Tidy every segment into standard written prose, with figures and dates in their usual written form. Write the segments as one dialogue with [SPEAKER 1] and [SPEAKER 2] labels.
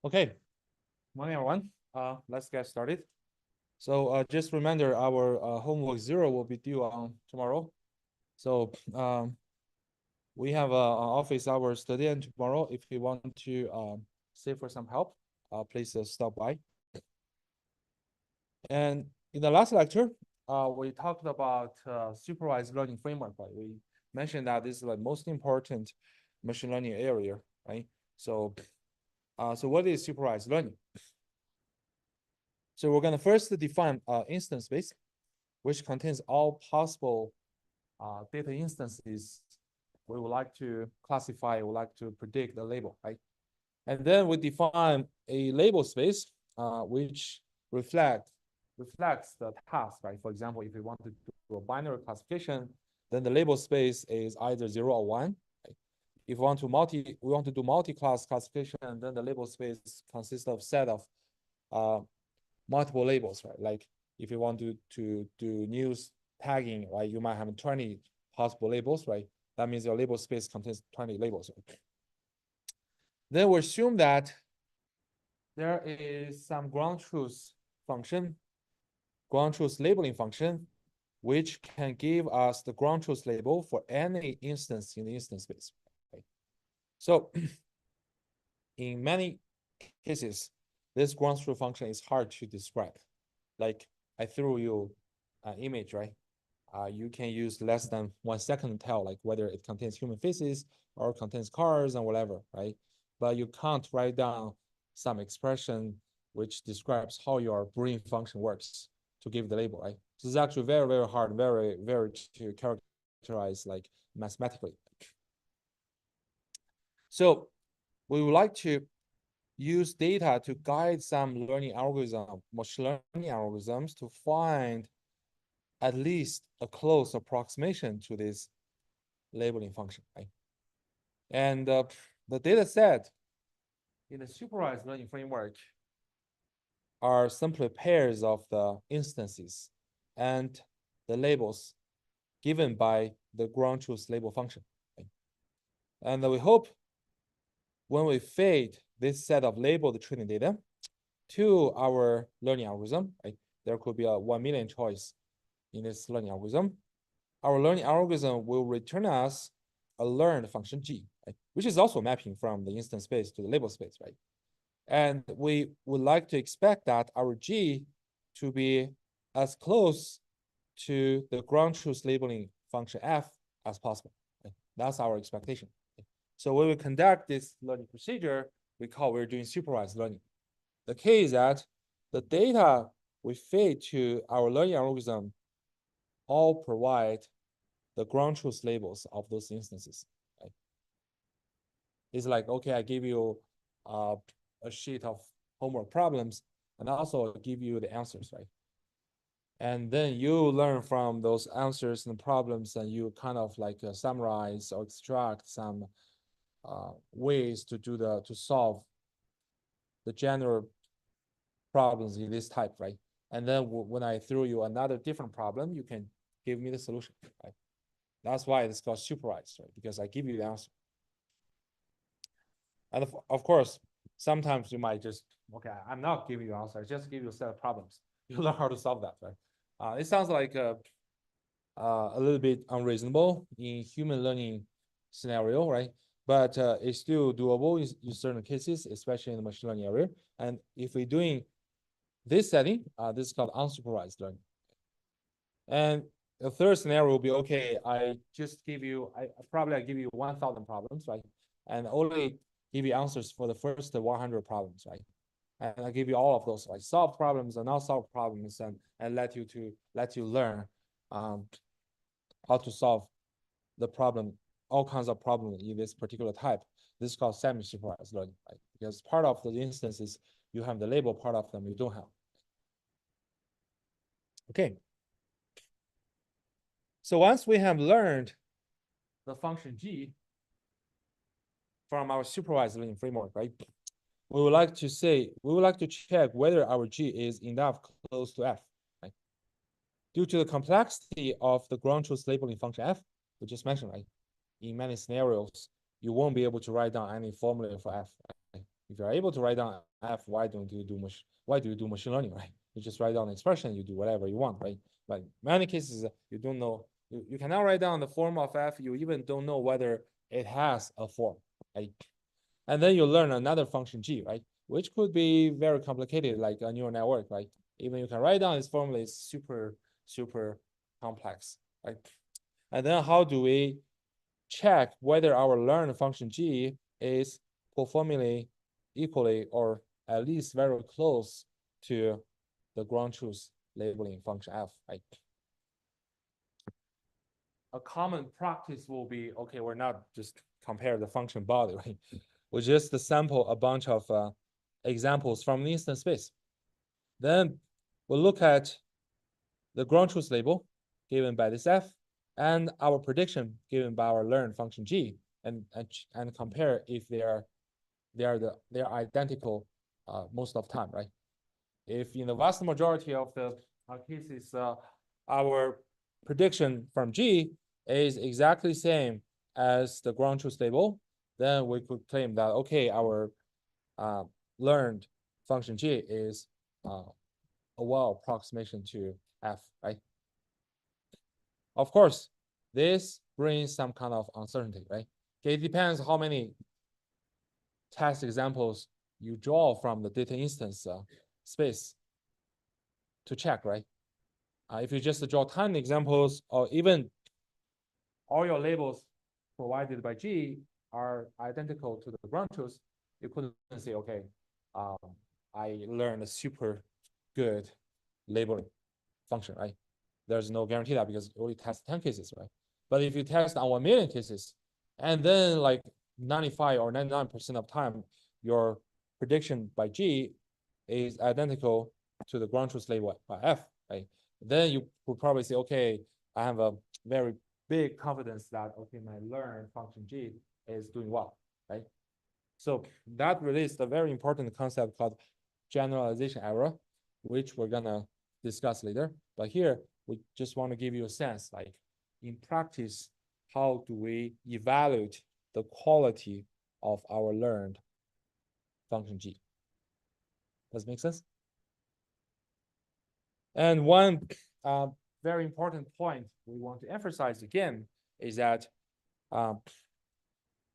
[SPEAKER 1] Okay, morning everyone. Let's get started. So just reminder, our homework 0 will be due on tomorrow. So we have an office hour study and tomorrow. If you want to stay for some help, please stop by. And in the last lecture, we talked about supervised learning framework. Right? We mentioned that this is the most important machine learning area, right? So, so what is supervised learning? So we're going to first define instance space, which contains all possible data instances we would like to classify, we would like to predict the label, right? And then we define a label space, which reflects the task, right? For example, if we want to do a binary classification, then the label space is either 0 or 1. Right? If we want to do multi-class classification, then the label space consists of set of multiple labels, right? Like if you want to do news tagging, right, you might have 20 possible labels, right? That means your label space contains 20 labels. Right? Then we assume that there is some ground truth function, ground truth labeling function, which can give us the ground truth label for any instance in the instance space. Right? So in many cases, this ground truth function is hard to describe. Like I threw you an image, right? You can use less than 1 second to tell like whether it contains human faces or contains cars and whatever, right? But you can't write down some expression which describes how your brain function works to give the label, right? So it's actually very, very hard, very, very to characterize like mathematically. So we would like to use data to guide some learning algorithm, machine learning algorithms to find at least a close approximation to this labeling function, right? And the data set in the supervised learning framework are simply pairs of the instances and the labels given by the ground truth label function. Right? And we hope when we feed this set of labeled training data to our learning algorithm, right? There could be a 1 million choice in this learning algorithm. Our learning algorithm will return us a learned function g, right? Which is also mapping from the instance space to the label space, right? And we would like to expect that our g to be as close to the ground truth labeling function f as possible. Right? That's our expectation. Right? So when we conduct this learning procedure, we're doing supervised learning. The key is that the data we feed to our learning algorithm all provide the ground truth labels of those instances. Right? It's like, okay, I give you a sheet of homework problems and also give you the answers, right? And then you learn from those answers and problems, and you kind of like summarize or extract some ways to solve the general problems in this type, right? And then when I throw you another different problem, you can give me the solution, right? That's why it's called supervised, right? Because I give you the answer. And of course, sometimes you might just, okay, I'm not giving you an answer. I just give you a set of problems. You learn how to solve that, right? It sounds like a little bit unreasonable in human learning scenario, right? But it's still doable in certain cases, especially in the machine learning area. And if we're doing this setting, this is called unsupervised learning. And the third scenario will be, okay, I give you 1,000 problems, right? And only give you answers for the first 100 problems, right? And I give you all of those, like solved problems and not solved problems, and let you learn how to solve the problem, all kinds of problems in this particular type. This is called semi-supervised learning, right? Because part of the instances you have the label, part of them you don't have. Okay. So once we have learned the function g from our supervised learning framework, right? We would like to check whether our g is enough close to f, right? Due to the complexity of the ground truth labeling function f, we just mentioned, right? In many scenarios, you won't be able to write down any formula for f, right? If you're able to write down f, why do you do machine learning, right? You just write down the expression, you do whatever you want, right? But in many cases, you don't know, you cannot write down the form of f, you even don't know whether it has a form, right? And then you learn another function g, right? Which could be very complicated, like a neural network, right? Even you can write down this formula, is super, super complex, right? And then how do we check whether our learned function g is performing equally or at least very close to the ground truth labeling function f, right? A common practice will be, okay, we're not just compare the function body, right? We just sample a bunch of examples from the instance space. Then we'll look at the ground truth label given by this f and our prediction given by our learned function g, and compare if they are identical most of the time, right? If in the vast majority of the cases, our prediction from g is exactly same as the ground truth label, then we could claim that, okay, our learned function g is a well approximation to f, right? Of course, this brings some kind of uncertainty, right? Okay, it depends how many test examples you draw from the data instance space to check, right? If you just draw 10 examples, or even all your labels provided by G are identical to the ground truth, you couldn't say, okay, I learned a super good labeling function, right? There's no guarantee that because you only test 10 cases, right? But if you test on 1 million cases, and then like 95 or 99% of time, your prediction by G is identical to the ground truth label by F, right? Then you would probably say, okay, I have a very big confidence that, okay, my learned function G is doing well, right? So that released a very important concept called generalization error, which we're gonna discuss later. But here, we just want to give you a sense, like in practice, how do we evaluate the quality of our learned function G? Does it make sense? And one very important point we want to emphasize again is that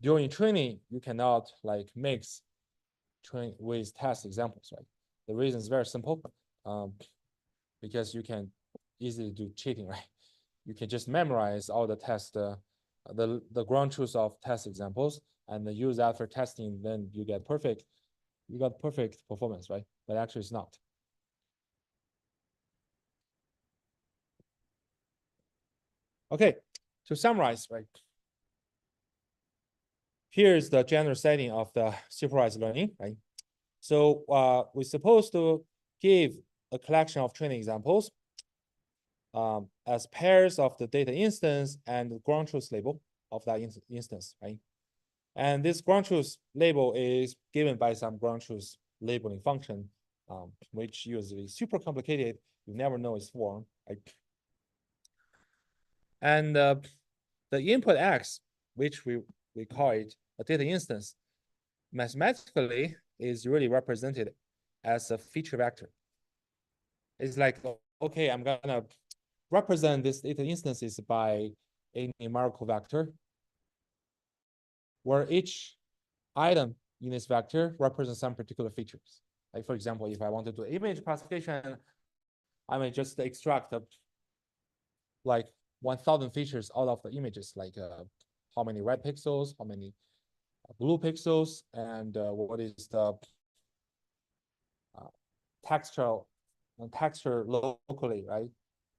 [SPEAKER 1] during training, you cannot like mix train with test examples, right? The reason is very simple, because you can easily do cheating, right? You can just memorize all the test, the ground truth of test examples, and then use that for testing. Then you got perfect performance, right? But actually, it's not. Okay, to summarize, right? Here's the general setting of the supervised learning, right? So we're supposed to give a collection of training examples as pairs of the data instance and the ground truth label of that instance, right? And this ground truth label is given by some ground truth labeling function, which usually super complicated. You never know its form, right? And the input X, which we call it a data instance, mathematically is really represented as a feature vector. It's like, okay, I'm gonna represent this data instances by a numerical vector, where each item in this vector represents some particular features. Like for example, if I want to do image classification, I may just extract like 1,000 features out of the images, like how many red pixels, how many blue pixels, and what is the texture locally, right?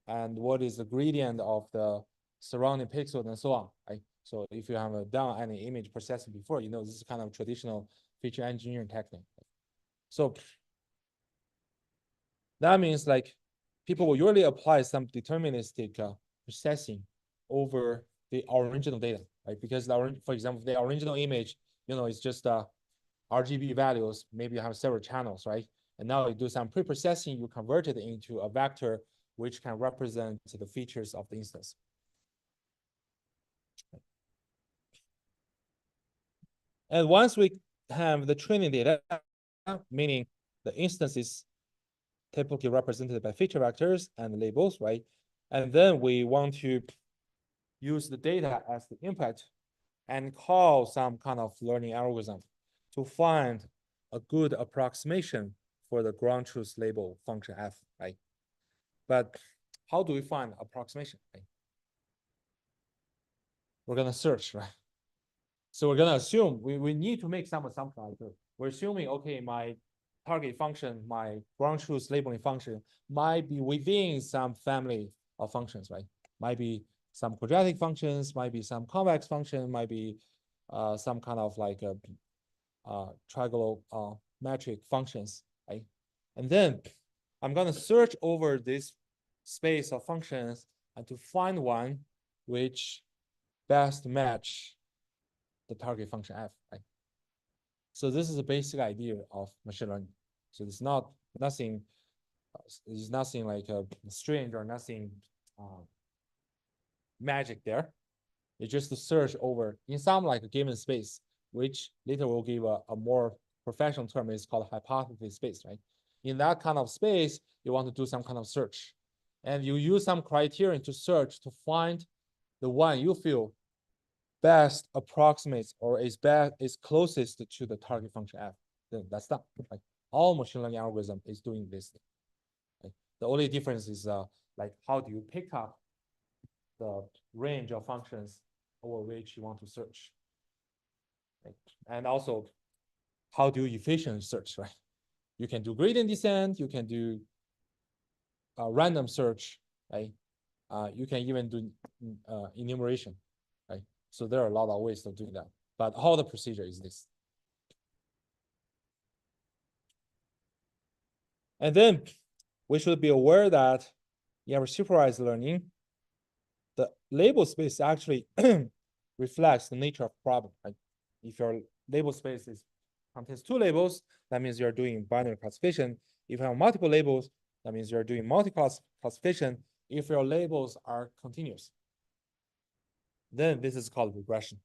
[SPEAKER 1] And what is the gradient of the surrounding pixels and so on, right? So if you have done any image processing before, you know this is kind of traditional feature engineering technique. So that means like people will usually apply some deterministic processing over the original data, right? Because for example, the original image, you know, it's just RGB values. Maybe you have several channels, right? And now you do some pre-processing, you convert it into a vector which can represent the features of the instance. And once we have the training data, meaning the instances typically represented by feature vectors and labels, right? And then we want to use the data as the input and call some kind of learning algorithm to find a good approximation for the ground truth label function f, right? But how do we find approximation, right? We're gonna search, right? So we're gonna assume we need to make some assumption like this. We're assuming, okay, my target function, my ground truth labeling function might be within some family of functions, right? Might be some quadratic functions, might be some convex function, might be some kind of like a trigonometric functions, right? And then I'm gonna search over this space of functions and to find one which best match the target function f, right? So this is the basic idea of machine learning. So it's not nothing, it's nothing like strange or nothing magic there. It's just to search over in some like a given space, which later will give a more professional term is called hypothesis space, right? In that kind of space, you want to do some kind of search. And you use some criterion to search to find the one you feel best approximates or is closest to the target function f. Then that's done. Like all machine learning algorithm is doing this thing. Right? The only difference is like how do you pick up the range of functions over which you want to search, right? And also how do you efficient search, right? You can do gradient descent, you can do random search, right? You can even do enumeration, right? So there are a lot of ways of doing that, but how the procedure is this. And then we should be aware that in our supervised learning, the label space actually reflects the nature of problem, right? If your label space contains two labels, that means you're doing binary classification. If you have multiple labels, that means you're doing multi-class classification. If your labels are continuous, then this is called regression,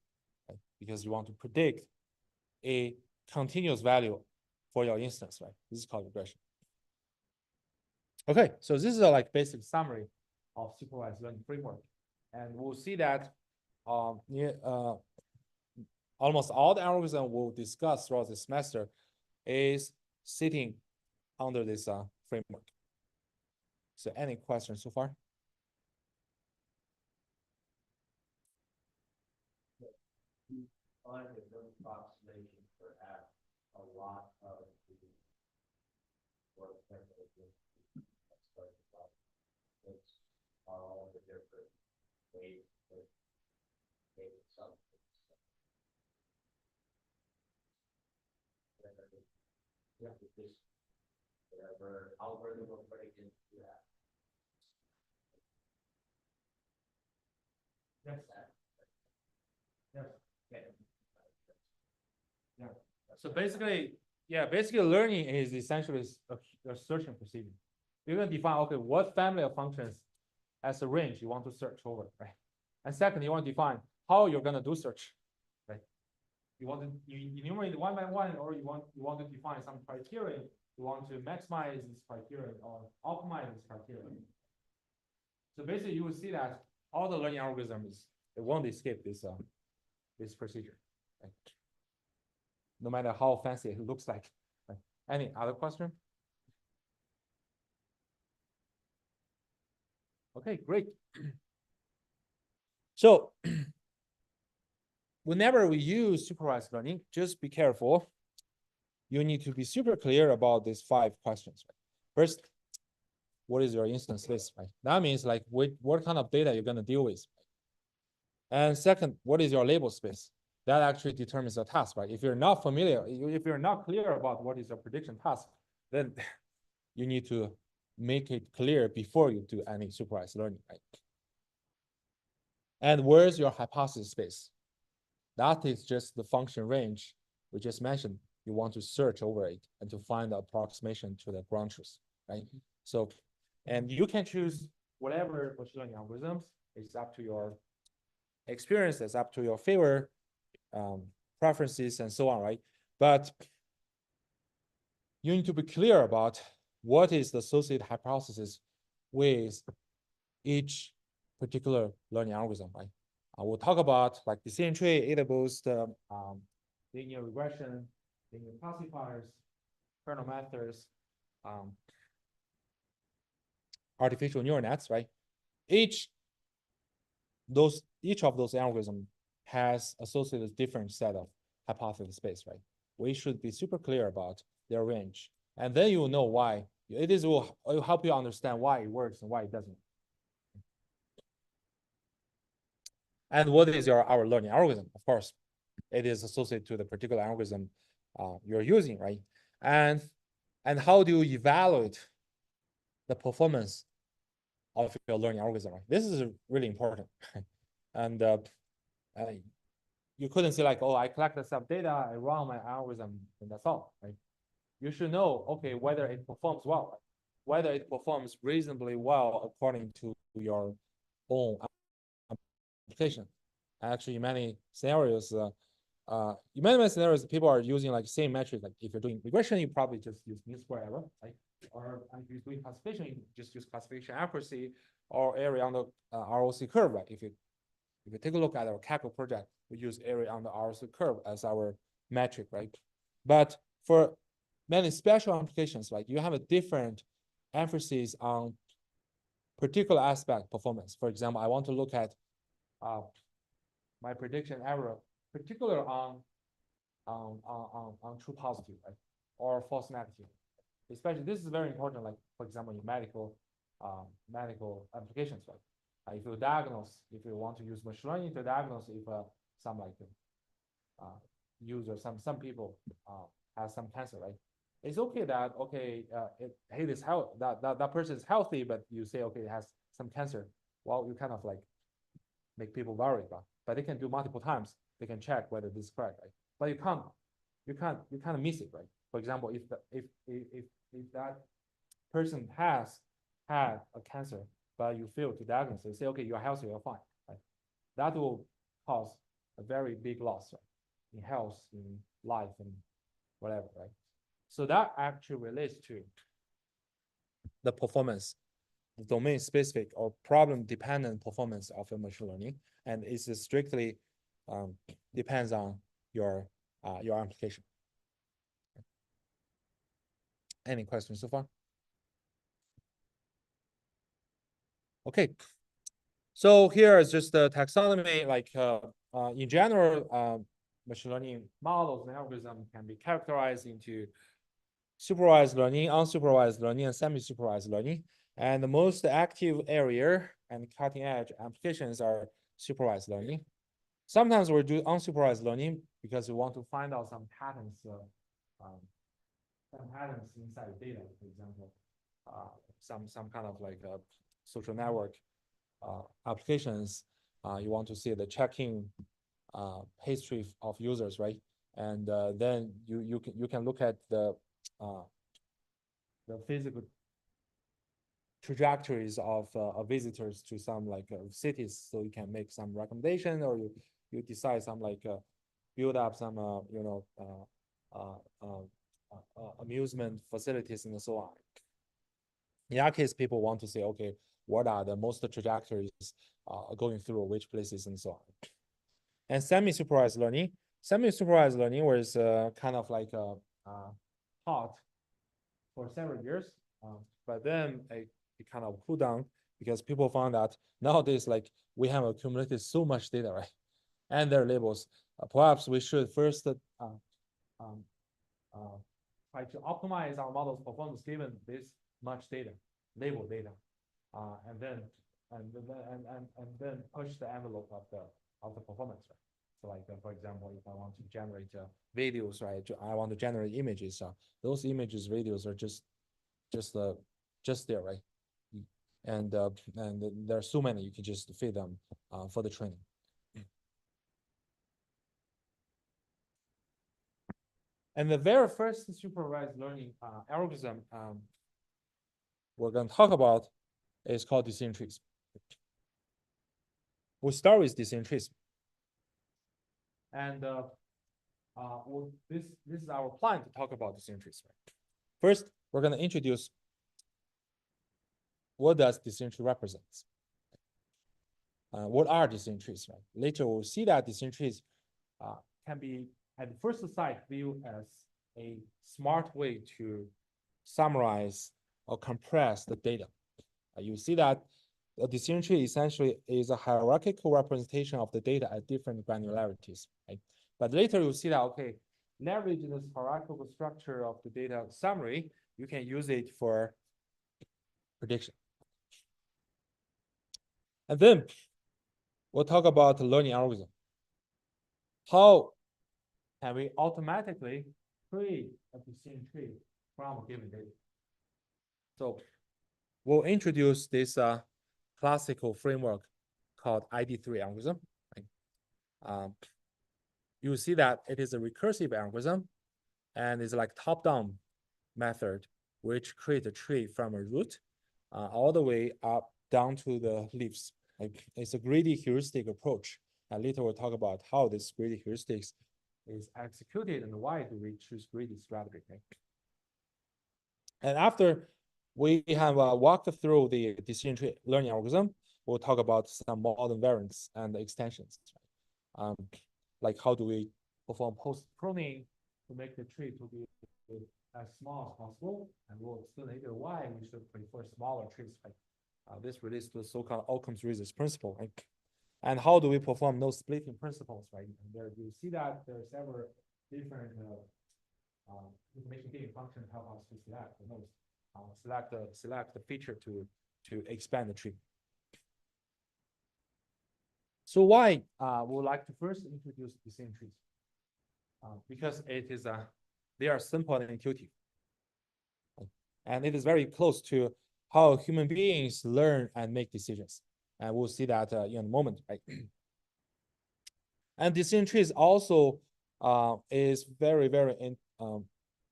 [SPEAKER 1] right? Because you want to predict a continuous value for your instance, right? This is called regression. Okay, so this is a like basic summary of supervised learning framework. And we'll see that almost all the algorithms we'll discuss throughout the semester is sitting under this framework. So any questions so far?
[SPEAKER 2] Find a good approximation for F, a lot of the work that are all the different ways to make something. Yeah, just whatever algorithm will put it into that. Yes.
[SPEAKER 1] Yes. Okay. Yeah. So basically, yeah, basically learning is essentially a searching procedure. You're gonna define, okay, what family of functions as a range you want to search over, right? And second, you want to define how you're gonna do search, right? You want to enumerate one by one, or you want to define some criteria. You want to maximize this criteria or optimize this criteria. So basically, you will see that all the learning algorithms, they won't escape this this procedure, right? No matter how fancy it looks like. Right? Any other question? Okay, great. So whenever we use supervised learning, just be careful. You need to be super clear about these 5 questions. Right? First, what is your instance list? Right? That means like what kind of data you're going to deal with. Right? And second, what is your label space? That actually determines the task, right? If you're not familiar, if you're not clear about what is your prediction task, then you need to make it clear before you do any supervised learning, right? And where's your hypothesis space? That is just the function range we just mentioned. You want to search over it and to find the approximation to the ground truth, right? So, and you can choose whatever machine learning algorithms. It's up to your experience. It's up to your favor, preferences, and so on, right? But you need to be clear about what is the associated hypothesis with each particular learning algorithm, right? We'll talk about like decision tree, A boost, linear regression, linear classifiers, kernel methods, artificial neural nets, right? Each of those algorithms has associated different set of hypothesis space, right? We should be super clear about their range, and then you will know why. It will help you understand why it works and why it doesn't. And what is our learning algorithm? Of course, it is associated to the particular algorithm you're using, right? And how do you evaluate the performance of your learning algorithm? Right? This is really important. And you couldn't say like, oh, I collected some data, I run my algorithm, and that's all, right? You should know, okay, whether it performs well, right? Whether it performs reasonably well according to your own application. Actually, in many scenarios, people are using like same metric. Like if you're doing regression, you probably just use mean square error, right? Or if you're doing classification, you just use classification accuracy or area on the ROC curve, right? If you take a look at our Kaggle project, we use area on the ROC curve as our metric, right? But for many special applications, like you have a different emphasis on particular aspect performance. For example, I want to look at my prediction error, particular on true positive, right? Or false negative. Especially this is very important, like for example, in medical applications, right? If you want to use machine learning to diagnose if some like user, some people have some cancer, right? It's okay that that person is healthy, but you say okay, it has some cancer. Well, you kind of like make people worried about, but they can do multiple times. They can check whether this is correct, right? But you kind of miss it, right? For example, if that person has had a cancer, but you fail to diagnose, you say, okay, you're healthy, you're fine, right? That will cause a very big loss, right? In health, in life, and whatever, right? So that actually relates to the performance, the domain specific or problem dependent performance of your machine learning, and it's strictly depends on your application. Any questions so far? Okay, so here is just the taxonomy. Like in general, machine learning models and algorithms can be characterized into supervised learning, unsupervised learning, and semi-supervised learning. And the most active area and cutting edge applications are supervised learning. Sometimes we do unsupervised learning because we want to find out some patterns inside the data, for example, some kind of like social network applications. You want to see the checking history of users, right? And then you can look at the physical trajectories of visitors to some like cities, so you can make some recommendation, or you decide some like build up some amusement facilities and so on. In that case, people want to say, okay, what are the most trajectories going through which places and so on. And semi-supervised learning was kind of like taught for several years, but then it kind of cooled down because people found that nowadays, like we have accumulated so much data, right? And their labels. Perhaps we should first try to optimize our model's performance given this much data, label data, and then push the envelope of the performance, right? So like for example, if I want to generate videos, right? I want to generate images. Those images, videos are just there, right? And there are so many, you can just feed them for the training. And the very first supervised learning algorithm we're going to talk about is called decision trees. We'll start with decision trees. And well, this is our plan to talk about decision trees, right? First, we're going to introduce what does decision tree represents. What are decision trees, right? Later, we'll see that decision trees can be, at the first sight, viewed as a smart way to summarize or compress the data. You see that a decision tree essentially is a hierarchical representation of the data at different granularities, right? But later you'll see that, okay, leverage this hierarchical structure of the data summary, you can use it for prediction. And then we'll talk about learning algorithm. How can we automatically create a decision tree from a given data? So we'll introduce this classical framework called ID3 algorithm. Right? You see that it is a recursive algorithm and it's like top-down method, which create a tree from a root all the way up down to the leaves. Like, it's a greedy heuristic approach. And later we'll talk about how this greedy heuristics is executed and why do we choose greedy strategy. Okay? And after we have walked through the decision tree learning algorithm, we'll talk about some modern variants and extensions. Like how do we perform post-pruning to make the tree to be as small as possible, and we'll explain later why we should prefer smaller trees. Right? This relates to the so-called Occam's razor principle. Right? And how do we perform those splitting principles? Right? And there you see that there are several different information gain functions help us to select the most. Select the feature to expand the tree. So why we would like to first introduce decision trees? Because it is they are simple and intuitive, and it is very close to how human beings learn and make decisions. And we'll see that in a moment. Right? And decision trees also is very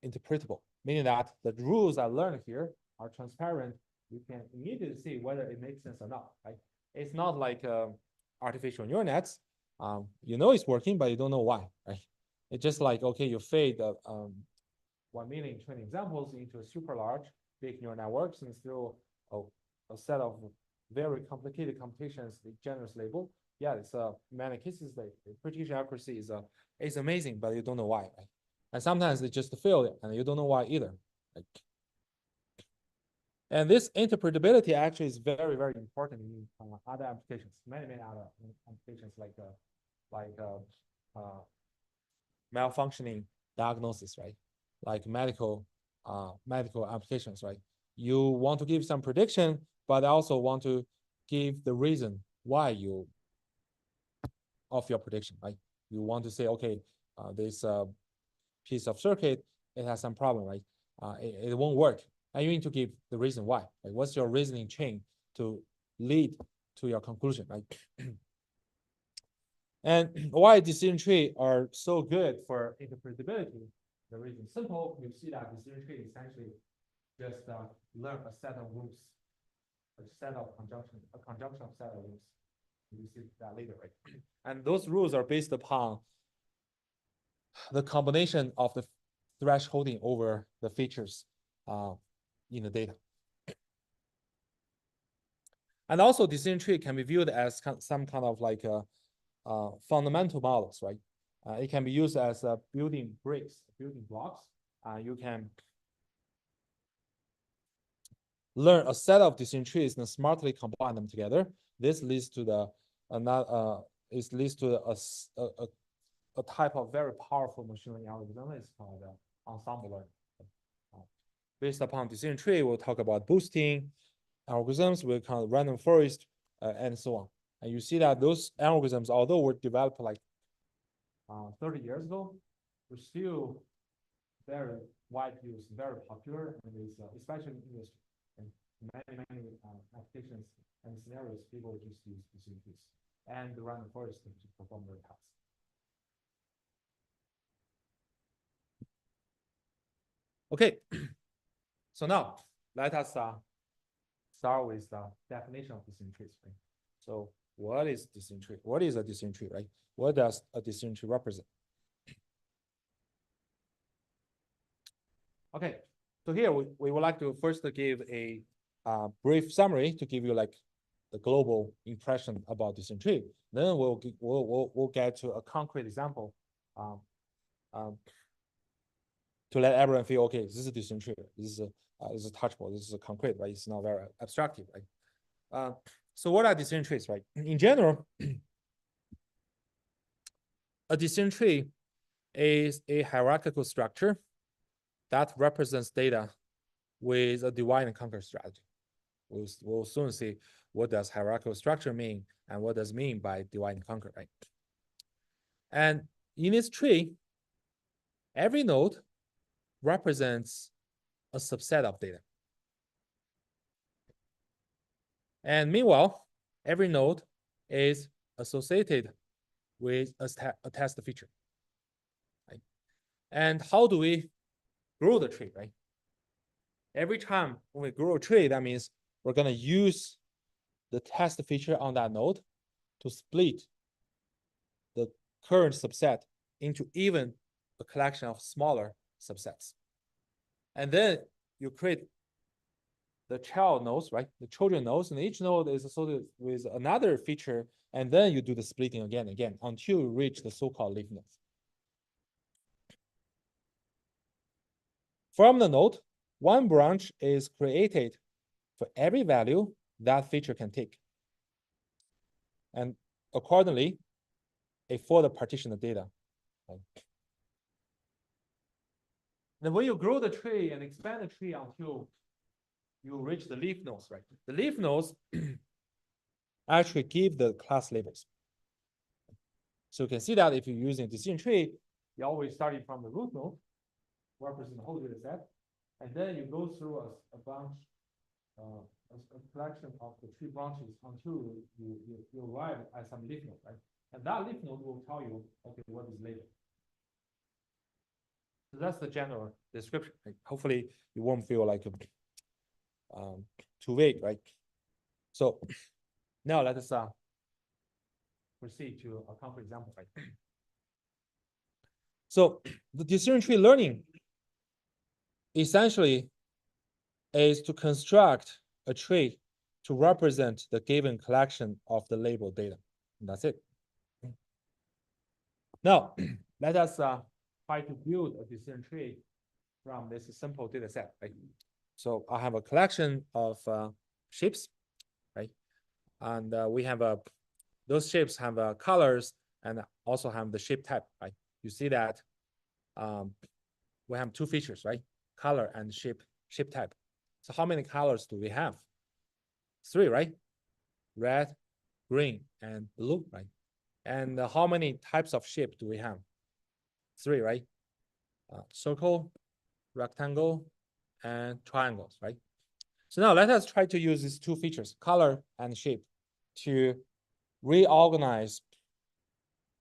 [SPEAKER 1] interpretable, meaning that the rules I learned here are transparent. You can immediately see whether it makes sense or not. Right? It's not like artificial neural nets. You know it's working, but you don't know why. Right? It's just like, okay, you feed 1 million training examples into a super large big neural networks and still a set of very complicated computations with generous label. Yeah, it's many cases the prediction accuracy is amazing, but you don't know why. Right? And sometimes they just fail and you don't know why either. Right? And this interpretability actually is very important in other applications, many other applications like malfunctioning diagnosis, right? Like medical applications, right? You want to give some prediction, but also want to give the reason why you of your prediction, right? You want to say, okay, this piece of circuit, it has some problem, right? It won't work. And you need to give the reason why. Right? What's your reasoning chain to lead to your conclusion, right? And why decision tree are so good for interpretability? The reason is simple. You see that decision tree essentially just learn a set of rules, a conjunction of set of rules. You see that later, right? And those rules are based upon the combination of the thresholding over the features in the data. And also decision tree can be viewed as some kind of like fundamental models, right? It can be used as building blocks. You can learn a set of decision trees and smartly combine them together. This leads to a type of very powerful machine learning algorithm. It's called ensemble learning. Based upon decision tree, we'll talk about boosting algorithms, we'll count random forest, and so on. And you see that those algorithms, although were developed like 30 years ago, were still very wide use, very popular, and is especially in industry and many applications and scenarios, people just use decision trees and the random forest to perform their tasks. Okay, so now let us start with the definition of decision trees. Right? So what is decision tree? What is a decision tree, right? What does a decision tree represent? Okay, so here we would like to first give a brief summary to give you like the global impression about decision tree. Then we'll get to a concrete example um, to let everyone feel, okay, this is a decision tree. This is touchable. This is a concrete, right? It's not very abstractive, right? So what are decision trees, right? In general, a decision tree is a hierarchical structure that represents data with a divide and conquer strategy. We'll soon see what does hierarchical structure mean and what does it mean by divide and conquer, right? And in this tree, every node represents a subset of data. And meanwhile, every node is associated with a test feature, right? And how do we grow the tree, right? Every time when we grow a tree, that means we're going to use the test feature on that node to split the current subset into even a collection of smaller subsets. And then you create the child nodes, right? The children nodes, and each node is associated with another feature, and then you do the splitting again and again until you reach the so-called leaf nodes. From the node, one branch is created for every value that feature can take. And accordingly, a further partition of data. Right? Then when you grow the tree and expand the tree until you reach the leaf nodes, right? The leaf nodes actually give the class labels. So you can see that if you're using a decision tree, you're always starting from the root node, represent the whole data set, and then you go through a bunch, a collection of the tree branches until you arrive at some leaf node, right? And that leaf node will tell you, okay, what is labeled. So that's the general description. Right? Hopefully, you won't feel like too vague, right? So now let us proceed to a concrete example, right? So the decision tree learning essentially is to construct a tree to represent the given collection of the labeled data. And that's it. Now, let us try to build a decision tree from this simple data set, right? So I have a collection of shapes, right? And we have those shapes have colors and also have the shape type, right? You see that we have two features, right? Color and shape type. So how many colors do we have? 3, right? Red, green, and blue, right? And how many types of shape do we have? 3, right? Circle, rectangle, and triangles, right? So now let us try to use these two features, color and shape, to reorganize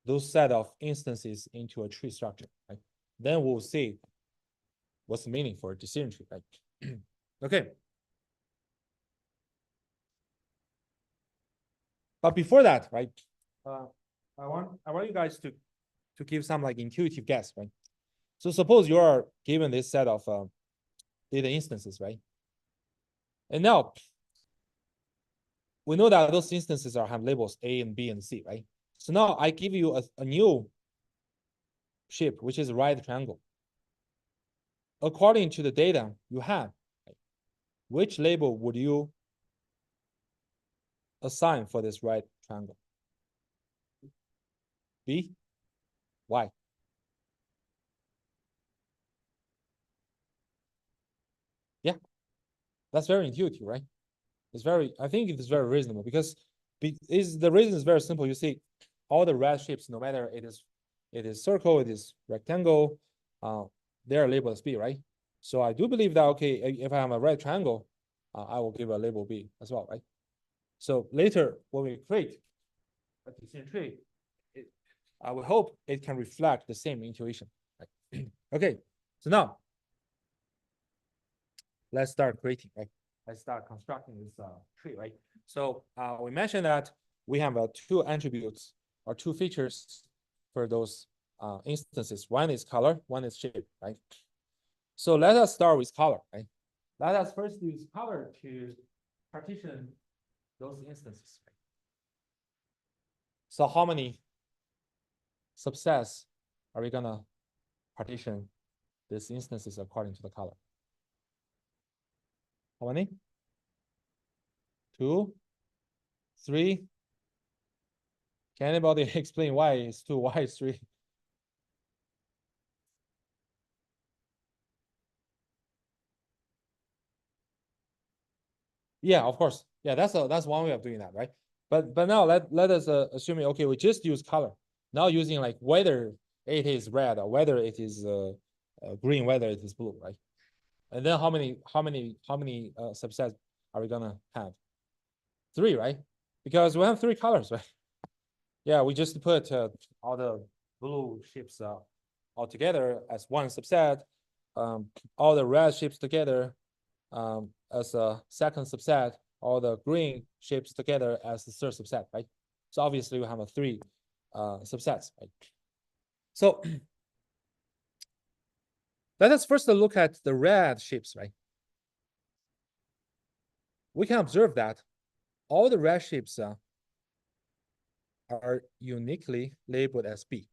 [SPEAKER 1] those set of instances into a tree structure, right? Then we'll see what's the meaning for a decision tree, right? Okay. But before that, right, I want you guys to give some like intuitive guess, right? So suppose you are given this set of data instances, right? And now we know that those instances have labels A and B and C, right? So now I give you a new shape, which is a right triangle. According to the data you have, right, which label would you assign for this right triangle? B? Why? Yeah, that's very intuitive, right? It's very, I think it is very reasonable because the reason is very simple. You see, all the red shapes, no matter it is circle, it is rectangle, they are labeled as B, right? So I do believe that, okay, if I have a red triangle, I will give a label B as well, right? So later when we create a decision tree, I would hope it can reflect the same intuition. Right? Okay, so now let's start creating, right? Let's start constructing this tree, right? So we mentioned that we have 2 attributes or 2 features for those instances. One is color, one is shape, right? So let us start with color, right? Let us first use color to partition those instances. Right? So how many subsets are we gonna partition these instances according to the color? How many? 2, 3. Can anybody explain why it's 2, why it's 3? Yeah, of course. Yeah, that's one way of doing that, right? But now let us assuming, okay, we just use color. Now using like whether it is red or whether it is green, whether it is blue, right? And then how many subsets are we gonna have? 3, right? Because we have 3 colors, right? Yeah, we just put all the blue shapes all together as one subset, all the red shapes together as a second subset, all the green shapes together as the third subset, right? So obviously we have 3 subsets, right? So let us first look at the red shapes, right? We can observe that all the red shapes are uniquely labeled as B.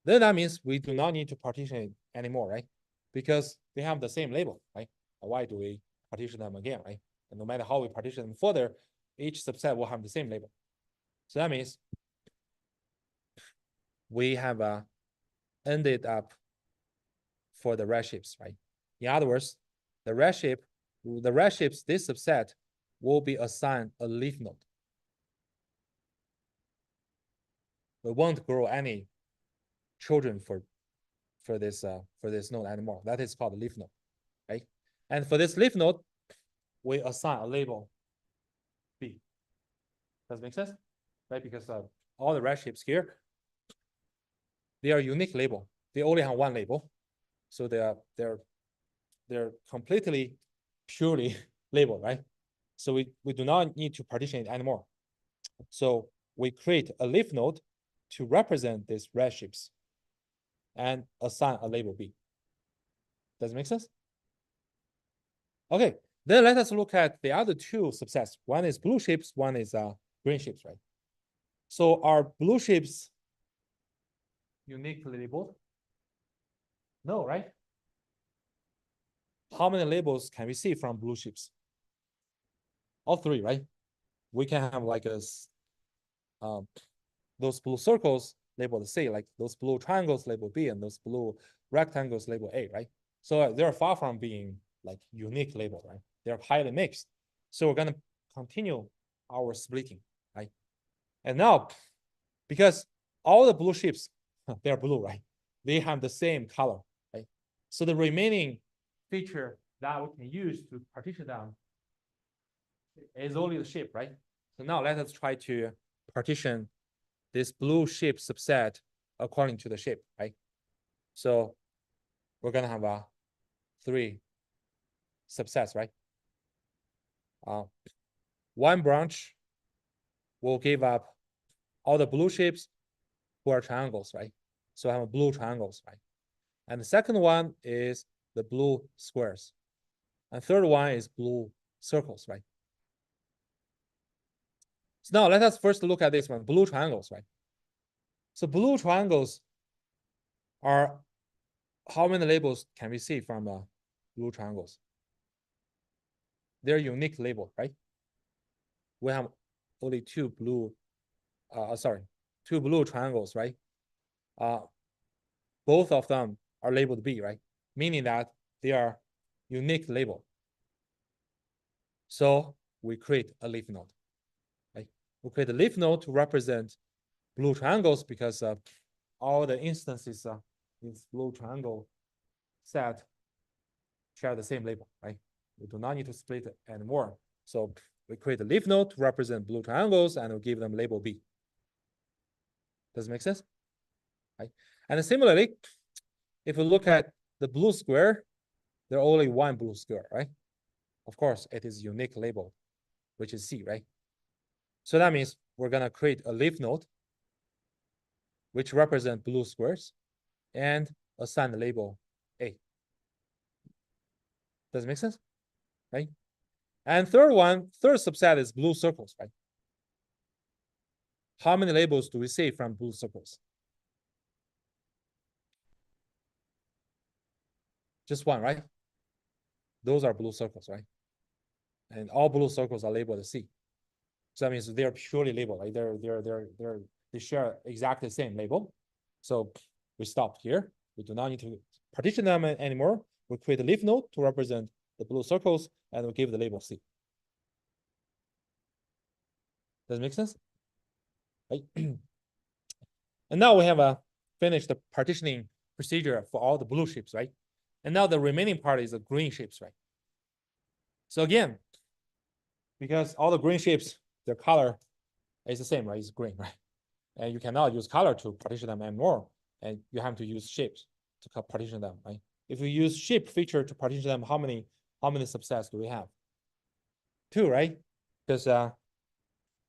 [SPEAKER 1] Then that means we do not need to partition it anymore, right? Because they have the same label, right? Why do we partition them again, right? And no matter how we partition them further, each subset will have the same label. So that means we have ended up for the red shapes, right? In other words, the red shapes, this subset will be assigned a leaf node. We won't grow any children for this node anymore. That is called a leaf node, right? And for this leaf node, we assign a label B. Does it make sense? Right? Because all the red shapes here, they are unique label. They only have one label. So they're completely purely labeled, right? So we do not need to partition it anymore. So we create a leaf node to represent these red shapes and assign a label B. Does it make sense? Okay, then let us look at the other 2 subsets. One is blue shapes, one is green shapes, right? So are blue shapes uniquely labeled? No, right? How many labels can we see from blue shapes? All 3, right? We can have like those blue circles labeled C, like those blue triangles labeled B, and those blue rectangles labeled A, right? So they're far from being like unique label, right? They're highly mixed. So we're gonna continue our splitting, right? And now, because all the blue shapes, they're blue, right? They have the same color, right? So the remaining feature that we can use to partition them is only the shape, right? So now let us try to partition this blue shape subset according to the shape, right? So we're gonna have 3 subsets, right? One branch will give up all the blue shapes who are triangles, right? So I have blue triangles, right? And the second one is the blue squares. And third one is blue circles, right? So now let us first look at this one, blue triangles, right? So blue triangles are, how many labels can we see from blue triangles? They're unique label, right? We have only 2 blue, 2 blue triangles, right? Both of them are labeled B, right? Meaning that they are unique label. So we create a leaf node, right? We create a leaf node to represent blue triangles because all the instances in this blue triangle set share the same label, right? We do not need to split it anymore. So we create a leaf node to represent blue triangles and we give them label B. Does it make sense? Right? And similarly, if we look at the blue square, there's only one blue square, right? Of course, it is unique label, which is C, right? So that means we're gonna create a leaf node which represent blue squares and assign the label A. Does it make sense? Right? And third subset is blue circles, right? How many labels do we see from blue circles? Just one, right? Those are blue circles, right? And all blue circles are labeled C. So that means they're purely labeled, like they share exactly the same label. So we stop here. We do not need to partition them anymore. We create a leaf node to represent the blue circles, and we give the label C. Does it make sense? Right? And now we have finished the partitioning procedure for all the blue shapes, right? And now the remaining part is the green shapes, right? So again, because all the green shapes, their color is the same, right? It's green, right? And you cannot use color to partition them anymore. And you have to use shapes to partition them, right? If you use shape feature to partition them, how many subsets do we have? 2, right? Because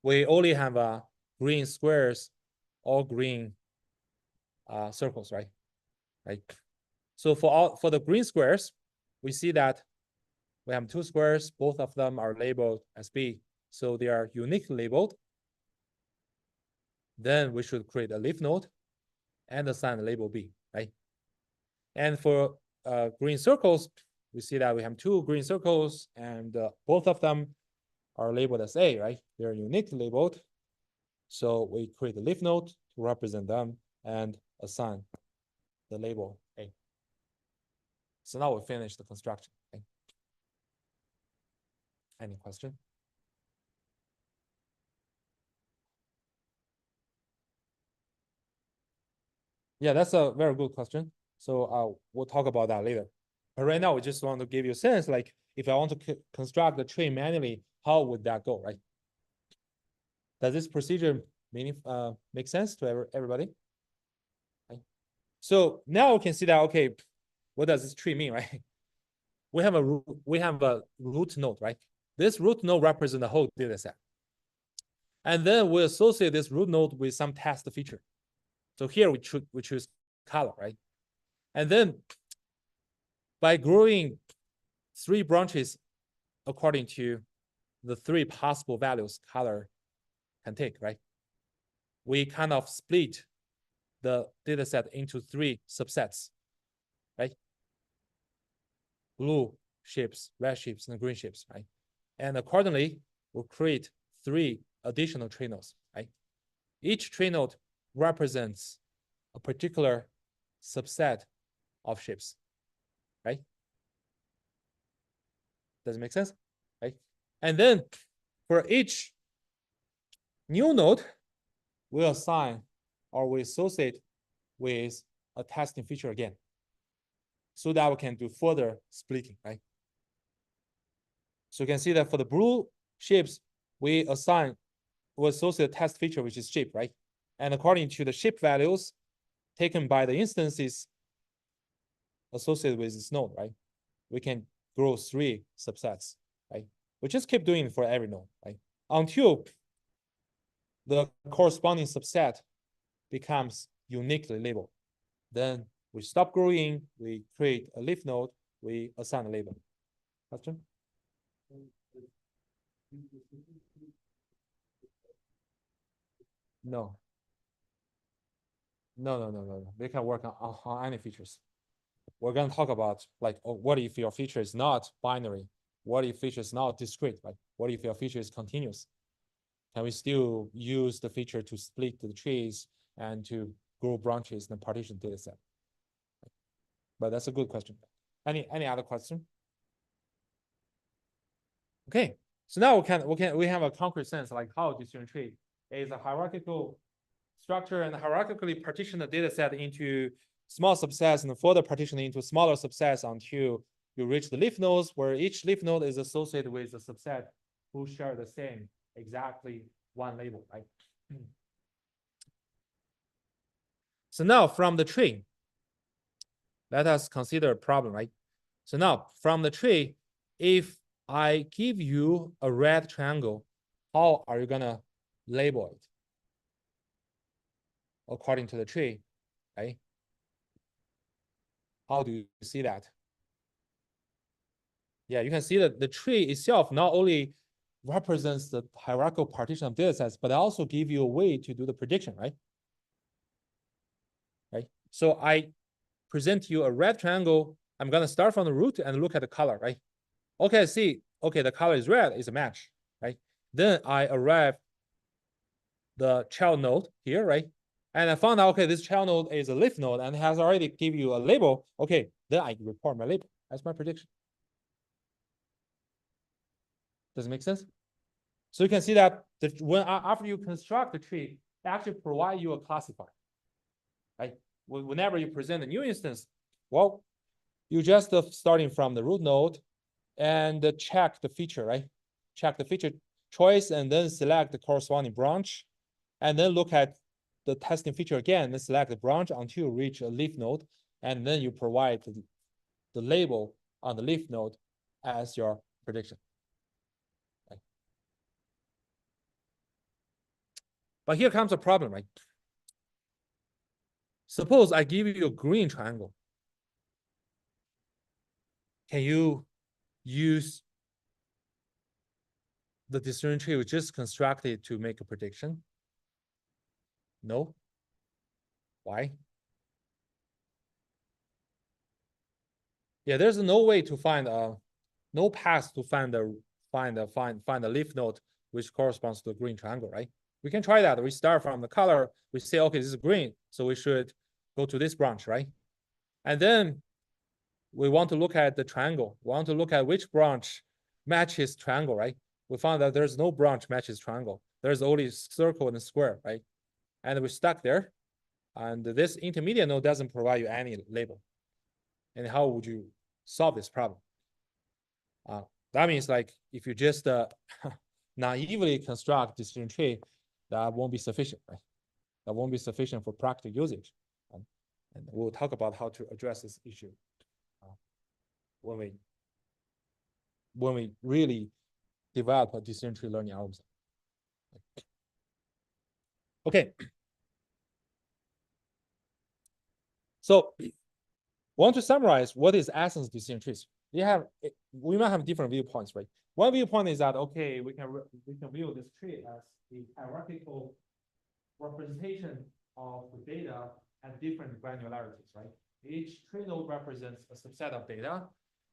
[SPEAKER 1] we only have green squares, all green circles, right? Right. So for the green squares, we see that we have 2 squares. Both of them are labeled as B, so they are uniquely labeled. Then we should create a leaf node and assign the label B, right? And for green circles, we see that we have 2 green circles, and both of them are labeled as A, right? They're uniquely labeled. So we create a leaf node to represent them and assign the label A. So now we finish the construction. Okay. Any question? Yeah, that's a very good question. So we'll talk about that later. But right now, we just want to give you a sense, like if I want to construct the tree manually, how would that go, right? Does this procedure make sense to everybody? Right? So now we can see that, okay, what does this tree mean, right? We have a root node, right? This root node represents the whole data set. And then we associate this root node with some test feature. So here we choose color, right? And then by growing 3 branches according to the 3 possible values color can take, right? We kind of split the data set into 3 subsets, right? Blue shapes, red shapes, and green shapes, right? And accordingly, we'll create 3 additional tree nodes, right? Each tree node represents a particular subset of shapes, right? Does it make sense? Right? And then for each new node, we assign or we associate with a testing feature again, so that we can do further splitting, right? So you can see that for the blue shapes, we associate test feature, which is shape, right? And according to the shape values taken by the instances associated with this node, right? We can grow 3 subsets, right? We just keep doing it for every node, right? Until the corresponding subset becomes uniquely labeled. Then we stop growing, we create a leaf node, we assign a label. Question? No. No. They can work on any features. We're going to talk about like, what if your feature is not binary? What if feature is not discrete? Like, what if your feature is continuous? Can we still use the feature to split the trees and to grow branches in the partition data set? But that's a good question. Any other question? Okay, so now we have a concrete sense like how decision tree is a hierarchical structure and hierarchically partition the data set into small subsets and further partition into smaller subsets until you reach the leaf nodes, where each leaf node is associated with a subset who share the same exactly one label, right? So now from the tree, let us consider a problem, right? So now from the tree, if I give you a red triangle, how are you gonna label it? According to the tree, right? How do you see that? Yeah, you can see that the tree itself not only represents the hierarchical partition of data sets, but also give you a way to do the prediction, right? Right. So I present you a red triangle. I'm gonna start from the root and look at the color, right? Okay, see, okay, the color is red, is a match, right? Then I arrive the child node here, right? And I found out, okay, this child node is a leaf node and has already give you a label. Okay, then I report my label. That's my prediction. Does it make sense? So you can see that when after you construct the tree, it actually provide you a classifier, right? Whenever you present a new instance, well, you just starting from the root node and check the feature, right? Check the feature choice and then select the corresponding branch, and then look at the testing feature again, then select the branch until you reach a leaf node, and then you provide the label on the leaf node as your prediction. Right? But here comes a problem, right? Suppose I give you a green triangle. Can you use the decision tree we just constructed to make a prediction? No. Why? Yeah, there's no way to find no path to find the leaf node which corresponds to a green triangle, right? We can try that. We start from the color. We say, okay, this is green, so we should go to this branch, right? And then we want to look at the triangle. We want to look at which branch matches triangle, right? We found that there's no branch matches triangle. There's only circle and square, right? And we're stuck there. And this intermediate node doesn't provide you any label. And how would you solve this problem? That means like if you just naively construct decision tree, that won't be sufficient, right? That won't be sufficient for practical usage. And we'll talk about how to address this issue when we really develop a decision tree learning algorithm. Okay. So want to summarize what is essence decision trees. We might have different viewpoints, right? One viewpoint is that okay, we can view this tree as a hierarchical representation of the data at different granularities, right? Each tree node represents a subset of data,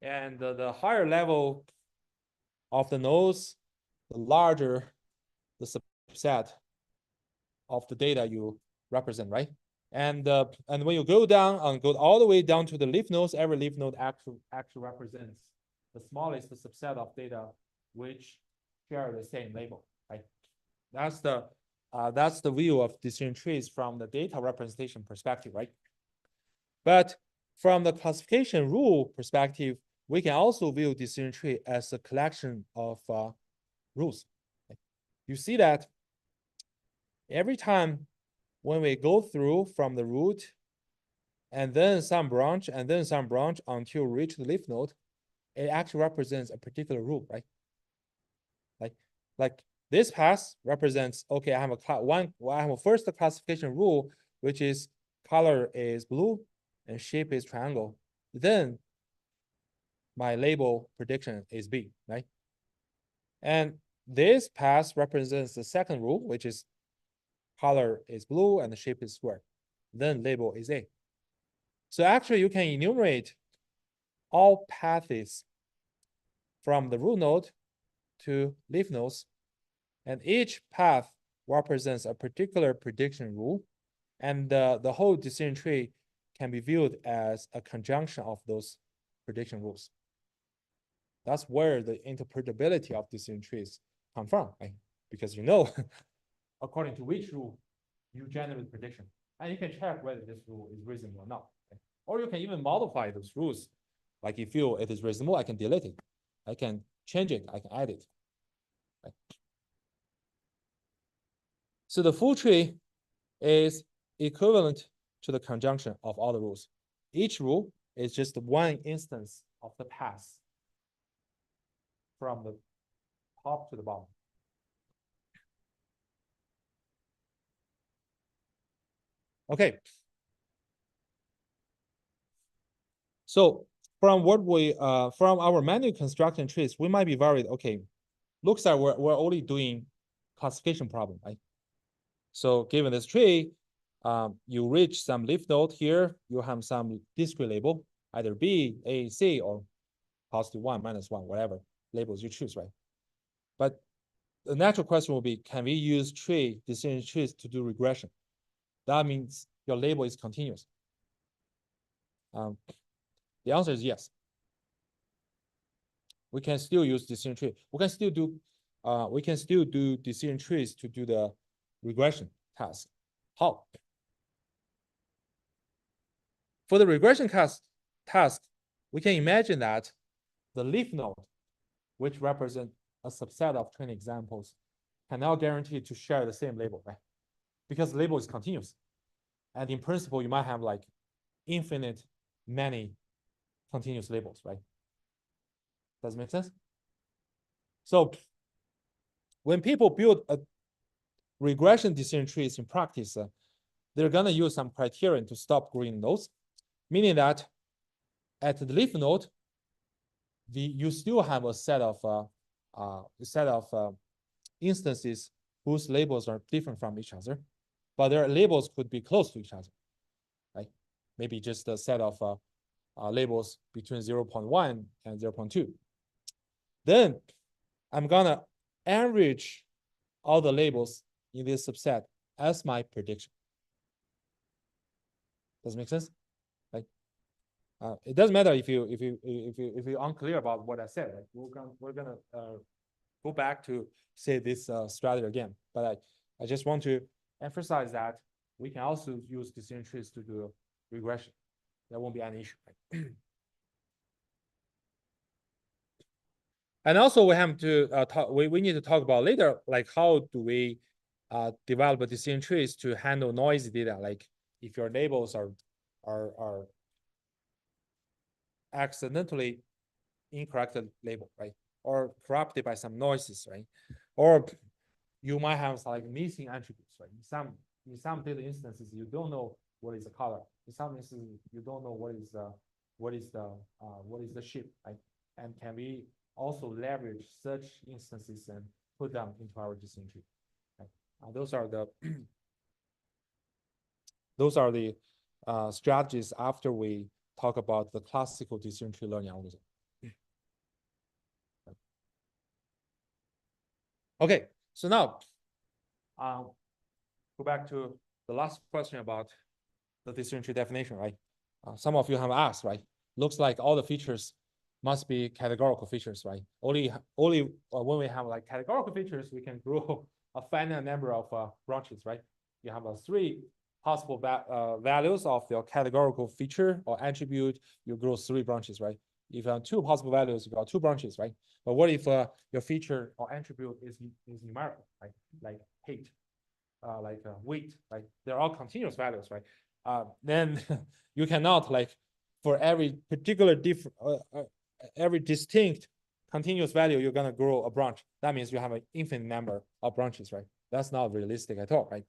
[SPEAKER 1] and the higher level of the nodes, the larger the subset of the data you represent, right? And when you go down and go all the way down to the leaf nodes, every leaf node actually represents the smallest subset of data which share the same label, right? That's the view of decision trees from the data representation perspective, right? But from the classification rule perspective, we can also view decision tree as a collection of rules. You see that every time when we go through from the root and then some branch and then some branch until we reach the leaf node, it actually represents a particular rule, right? Like this path represents, okay, I have a first classification rule, which is color is blue and shape is triangle. Then my label prediction is B, right? And this path represents the second rule, which is color is blue and the shape is square. Then label is A. So actually you can enumerate all paths from the root node to leaf nodes, and each path represents a particular prediction rule, and the whole decision tree can be viewed as a conjunction of those prediction rules. That's where the interpretability of decision trees come from, right? Because you know, according to which rule you generate prediction, and you can check whether this rule is reasonable or not. Right? Or you can even modify those rules. Like if you feel it is reasonable, I can delete it. I can change it. I can add it. Right? So the full tree is equivalent to the conjunction of all the rules. Each rule is just one instance of the path from the top to the bottom. Okay. So from what we from our manual construction trees, we might be worried, okay, looks like we're only doing classification problem, right? So given this tree, you reach some leaf node here, you have some discrete label, either B, A, C, or +1, -1, whatever labels you choose, right? But the natural question will be, can we use decision trees to do regression? That means your label is continuous. The answer is yes. We can still use decision tree. We can still do decision trees to do the regression task. How? For the regression task, we can imagine that the leaf node, which represent a subset of training examples, can now guarantee to share the same label, right? Because the label is continuous. And in principle, you might have like infinite many continuous labels, right? Does it make sense? So when people build a regression decision trees in practice, they're gonna use some criterion to stop growing nodes, meaning that at the leaf node, you still have a set of instances whose labels are different from each other, but their labels could be close to each other, right? Maybe just a set of labels between 0.1 and 0.2. Then I'm gonna average all the labels in this subset as my prediction. Does it make sense? Right? It doesn't matter if you're unclear about what I said. Right? We're gonna go back to say this strategy again. But I just want to emphasize that we can also use decision trees to do regression. That won't be an issue. Right? And also we have to talk. We need to talk about later, like how do we develop a decision trees to handle noisy data, like if your labels are accidentally incorrect label, right? Or corrupted by some noises, right? Or you might have like missing attributes, right? In some data instances, you don't know what is the color. In some instances, you don't know what is the shape, right? And can we also leverage such instances and put them into our decision tree? Right? Those are the strategies after we talk about the classical decision tree learning algorithm. Okay, so now go back to the last question about the decision tree definition, right? Some of you have asked, right? Looks like all the features must be categorical features, right? Only when we have like categorical features, we can grow a finite number of branches, right? You have 3 possible values of your categorical feature or attribute, you grow 3 branches, right? If you have 2 possible values, you got 2 branches, right? But what if your feature or attribute is numerical, right? Like height, like weight, right? They're all continuous values, right? Then you cannot like for every particular every distinct continuous value, you're gonna grow a branch. That means you have an infinite number of branches, right? That's not realistic at all, right?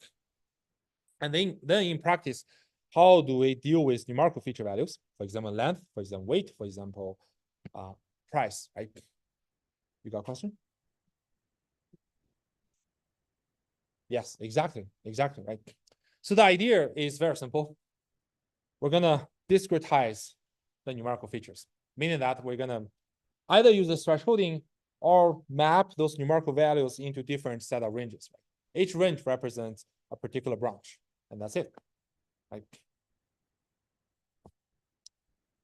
[SPEAKER 1] And then in practice, how do we deal with numerical feature values? For example, length, for example, weight, for example, price, right? You got a question? Yes, exactly, right? So the idea is very simple. We're gonna discretize the numerical features, meaning that we're gonna either use the thresholding or map those numerical values into different set of ranges. Right? Each range represents a particular branch, and that's it. Right?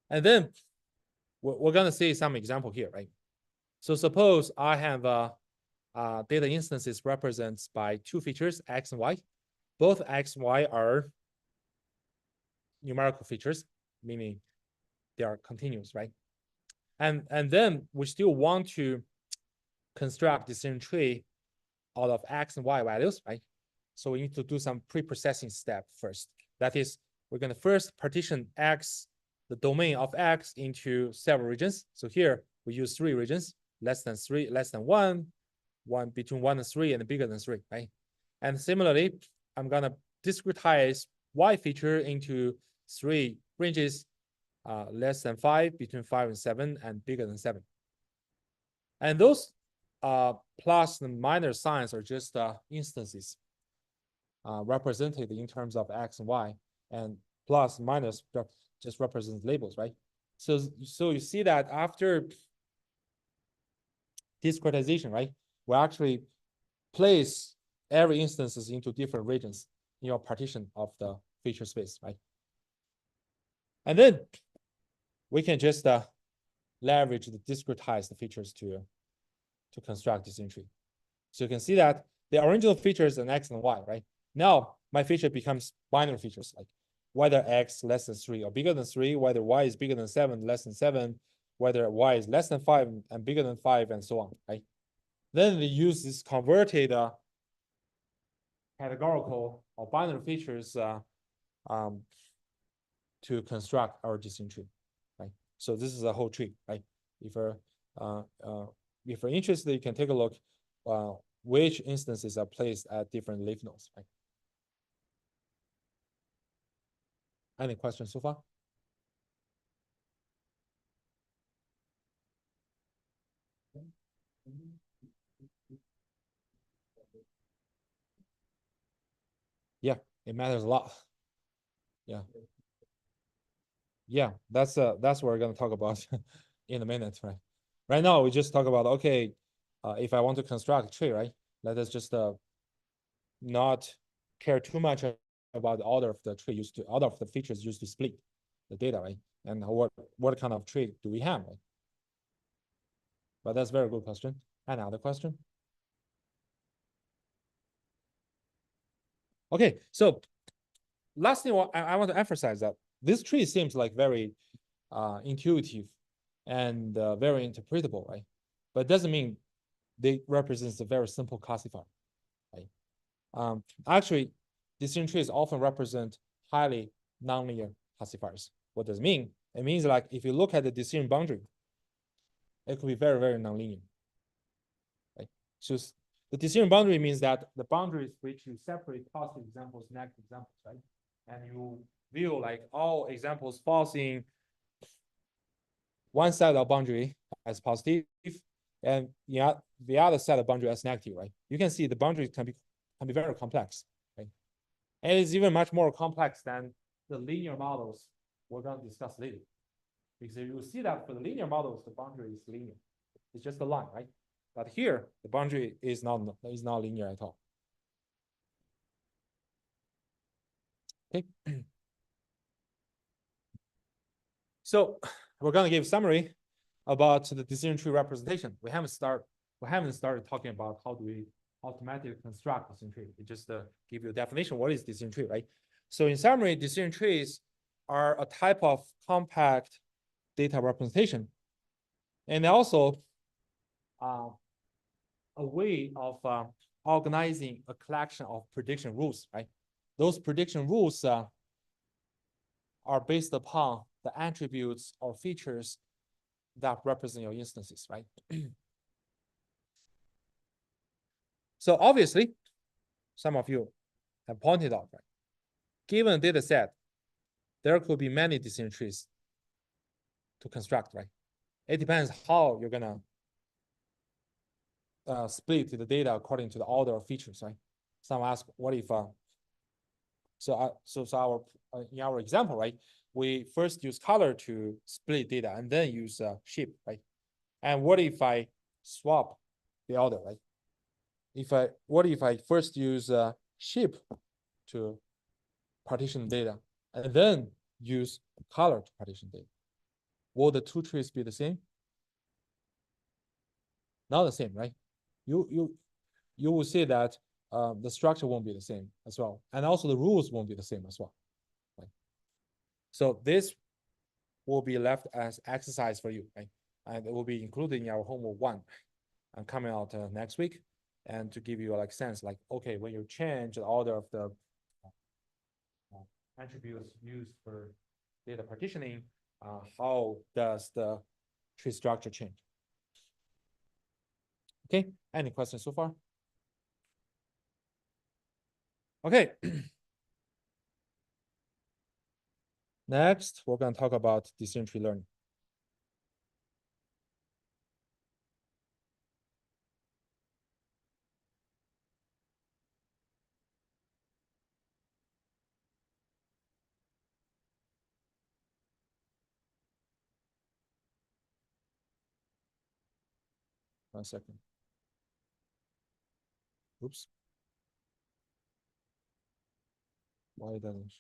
[SPEAKER 1] And then we're gonna see some example here, right? So suppose I have data instances represents by 2 features, X and Y. Both X and Y are numerical features, meaning they are continuous, right? And then we still want to construct decision tree out of X and Y values, right? So we need to do some pre-processing step first. That is, we're gonna first partition X, the domain of X into several regions. So here we use 3 regions, less than 3, less than 1, between 1 and 3, and bigger than 3, right? And similarly, I'm gonna discretize Y feature into 3 ranges, less than 5, between 5 and 7, and bigger than 7. And those plus and minus signs are just instances represented in terms of x and y, and plus minus just represents labels, right? So you see that after discretization, right, we actually place every instances into different regions in your partition of the feature space, right? And then we can just leverage the discretized features to construct this tree. So you can see that the original features are x and y, right? Now my feature becomes binary features, like whether x less than 3 or bigger than 3, whether y is bigger than 7, less than 7, whether y is less than 5 and bigger than 5, and so on, right? Then we use this converted categorical or binary features to construct our decision tree, right? So this is a whole tree, right? If you're interested, you can take a look which instances are placed at different leaf nodes, right? Any questions so far? Yeah, it matters a lot. Yeah. Yeah, that's what we're gonna talk about in a minute, right? Right now, we just talk about, okay, if I want to construct a tree, right? Let us just not care too much about the order of the tree used to, order of the features used to split the data, right? And what kind of tree do we have, right? But that's a very good question. Another question? Okay, so last thing I want to emphasize that this tree seems like very intuitive and very interpretable, right? But it doesn't mean they represents a very simple classifier, right? Actually, decision trees often represent highly nonlinear classifiers. What does it mean? It means like if you look at the decision boundary, it could be very, very nonlinear, right? So the decision boundary means that the boundaries which you separate positive examples, negative examples, right? And you view like all examples falls in one side of boundary as positive, and the other side of boundary as negative, right? You can see the boundaries can be very complex, right? And it's even much more complex than the linear models we're going to discuss later. Because you see that for the linear models, the boundary is linear. It's just a line, right? But here, the boundary is not linear at all. Okay. So we're going to give a summary about the decision tree representation. We haven't started talking about how do we automatically construct decision tree. It just give you a definition. What is decision tree, right? So in summary, decision trees are a type of compact data representation, and also a way of organizing a collection of prediction rules, right? Those prediction rules are based upon the attributes or features that represent your instances, right? So obviously, some of you have pointed out, right? Given a data set, there could be many decision trees to construct, right? It depends how you're gonna split the data according to the order of features, right? Some ask, what if in our example, right? We first use color to split data and then use shape, right? And what if I swap the order, right? What if I first use shape to partition data and then use color to partition data? Will the two trees be the same? Not the same, right? You will see that the structure won't be the same as well, and also the rules won't be the same as well, right? So this will be left as exercise for you, right? And it will be included in our homework 1 and coming out next week, and to give you like sense, like, okay, when you change the order of the attributes used for data partitioning, how does the tree structure change? Okay, any questions so far? Okay. Next, we're going to talk about decision tree learning. One second. Oops. Why doesn't?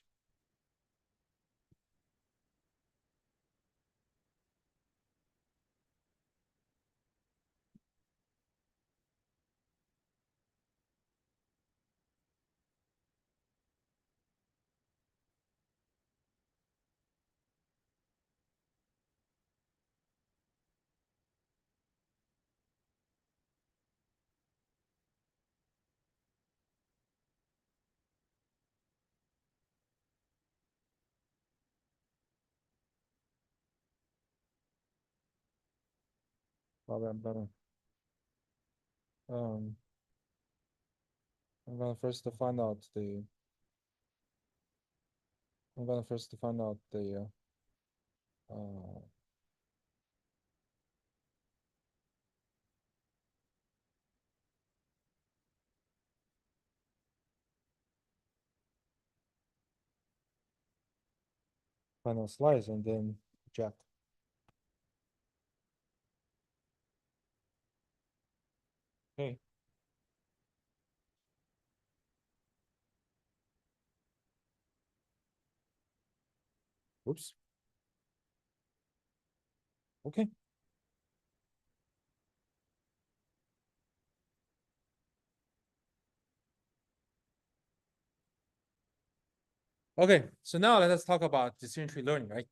[SPEAKER 1] Probably I'm gonna um I'm gonna first find out the uh final slides and then project. Okay. Oops. Okay. Okay, so now let us talk about decision tree learning, right?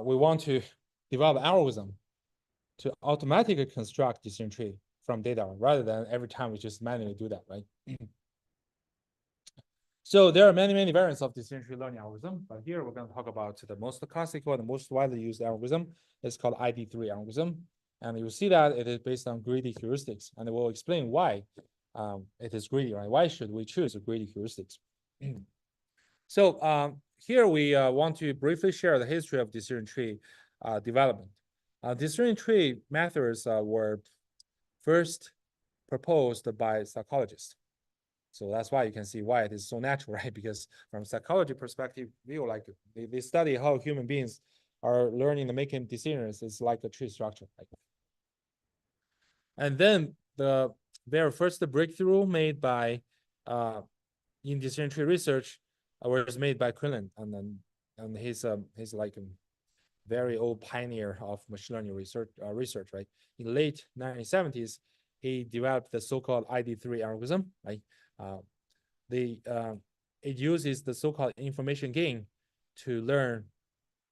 [SPEAKER 1] We want to develop algorithm to automatically construct decision tree from data rather than every time we just manually do that, right? So there are many variants of decision tree learning algorithm, but here we're going to talk about the most classical and most widely used algorithm. It's called ID3 algorithm. And you see that it is based on greedy heuristics, and it will explain why it is greedy, right? Why should we choose greedy heuristics? So here we want to briefly share the history of decision tree development. Decision tree methods were first proposed by psychologists. So that's why you can see why it is so natural, right? Because from psychology perspective, view, like they study how human beings are learning and making decisions. It's like a tree structure. Right? And then the very first breakthrough made by in decision tree research was made by Quinlan, and he's like a very old pioneer of machine learning research, right? In late 1970s, he developed the so-called ID3 algorithm, right? It uses the so-called information gain to learn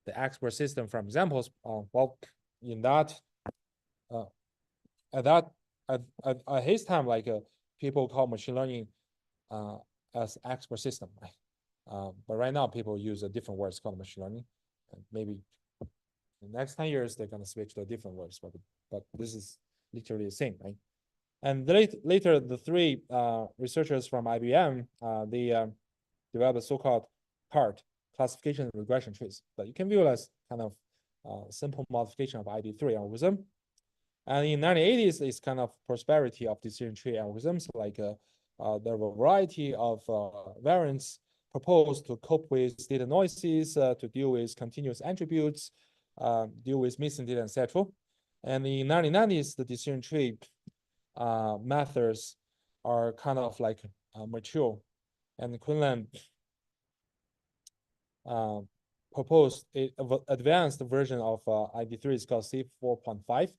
[SPEAKER 1] the expert system from examples. Well, in that uh, at that at his time, like people call machine learning as expert system, right? But right now, people use a different words called machine learning, and maybe in the next 10 years they're gonna switch to a different words, but this is literally the same, right? And later, the three researchers from IBM, they developed a so-called CART, classification and regression trees. But you can view it as kind of simple modification of ID3 algorithm. And in 1980s, it's kind of prosperity of decision tree algorithms, like there were a variety of variants proposed to cope with data noises, to deal with continuous attributes, deal with missing data, etc. And in 1990s, the decision tree methods are kind of like mature. And Quinlan proposed an advanced version of ID3. It's called C4.5,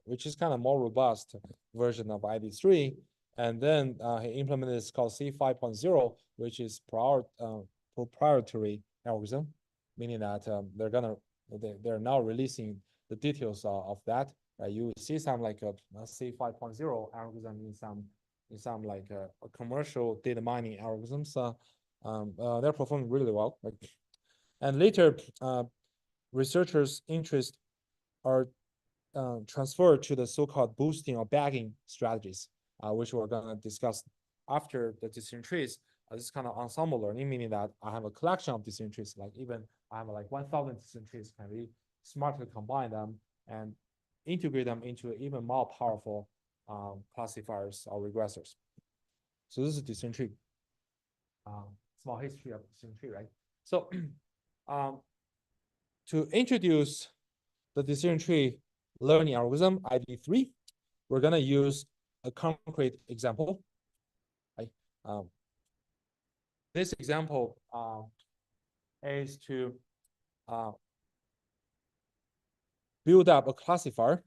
[SPEAKER 1] which is kind of more robust version of ID3. And then he implemented this called C5.0, which is proprietary algorithm, meaning that they're now releasing the details of that. You will see some like a C5.0 algorithm in some like a commercial data mining algorithms. They're performing really well. Like, and later, researchers' interest are transferred to the so-called boosting or bagging strategies, which we're going to discuss after the decision trees. this kind of ensemble learning, meaning that I have a collection of decision trees, like even I have like 1,000 decision trees, can we smartly combine them and integrate them into even more powerful classifiers or regressors. So this is decision tree. Small history of decision tree, right? So to introduce the decision tree learning algorithm ID3, we're gonna use a concrete example. Right? This example is to build up a classifier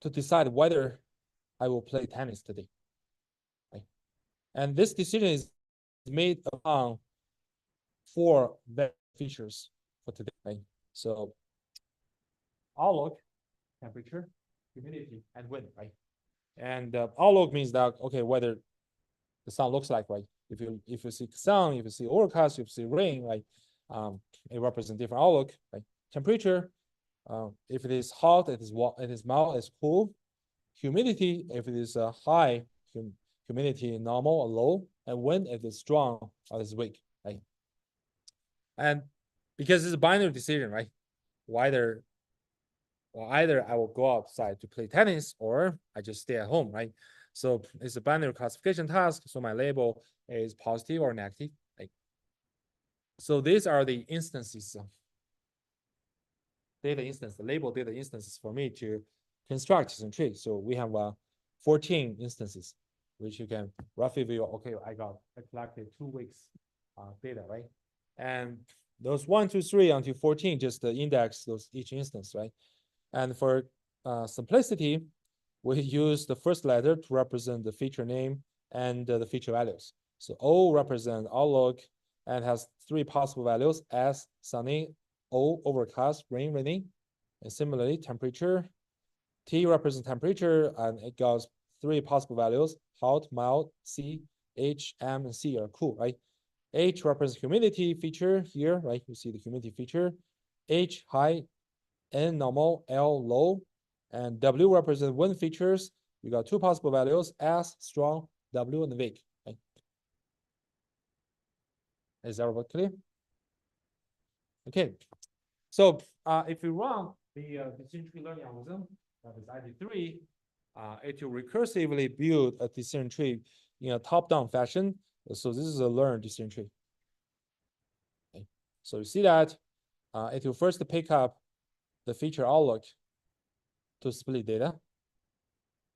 [SPEAKER 1] to decide whether I will play tennis today. Right? And this decision is made among 4 features for today. Right? So outlook, temperature, humidity, and wind, right? And outlook means that, okay, whether the sun looks like, right? If you see sun, if you see overcast, if you see rain, right? It represents different outlook, right? Temperature, if it is hot, it is mild, it's cool. Humidity, if it is high, humidity normal or low, and wind, if it's strong or it's weak, right? And because it's a binary decision, right? Either I will go outside to play tennis or I just stay at home, right? So it's a binary classification task. So my label is positive or negative, right? So these are the instances, the label data instances for me to construct decision tree. So we have 14 instances, which you can roughly view. Okay, I collected 2 weeks data, right? And those 1, 2, 3 until 14 just index those each instance, right? And for simplicity, we use the first letter to represent the feature name and the feature values. So O represents outlook and has 3 possible values: S, sunny; O, overcast, raining. And similarly, temperature. T represents temperature and it got 3 possible values: hot, mild. C, H, M, and C are cool, right? H represents humidity feature here, right? You see the humidity feature. H, high; N, normal; L, low. And W represents wind features. You got 2 possible values: S, strong; W, and weak. Okay. Is everybody clear? Okay. So if you run the decision tree learning algorithm, that is ID3, it will recursively build a decision tree in a top-down fashion. So this is a learned decision tree. Okay. So you see that it will first pick up the feature outlook to split data.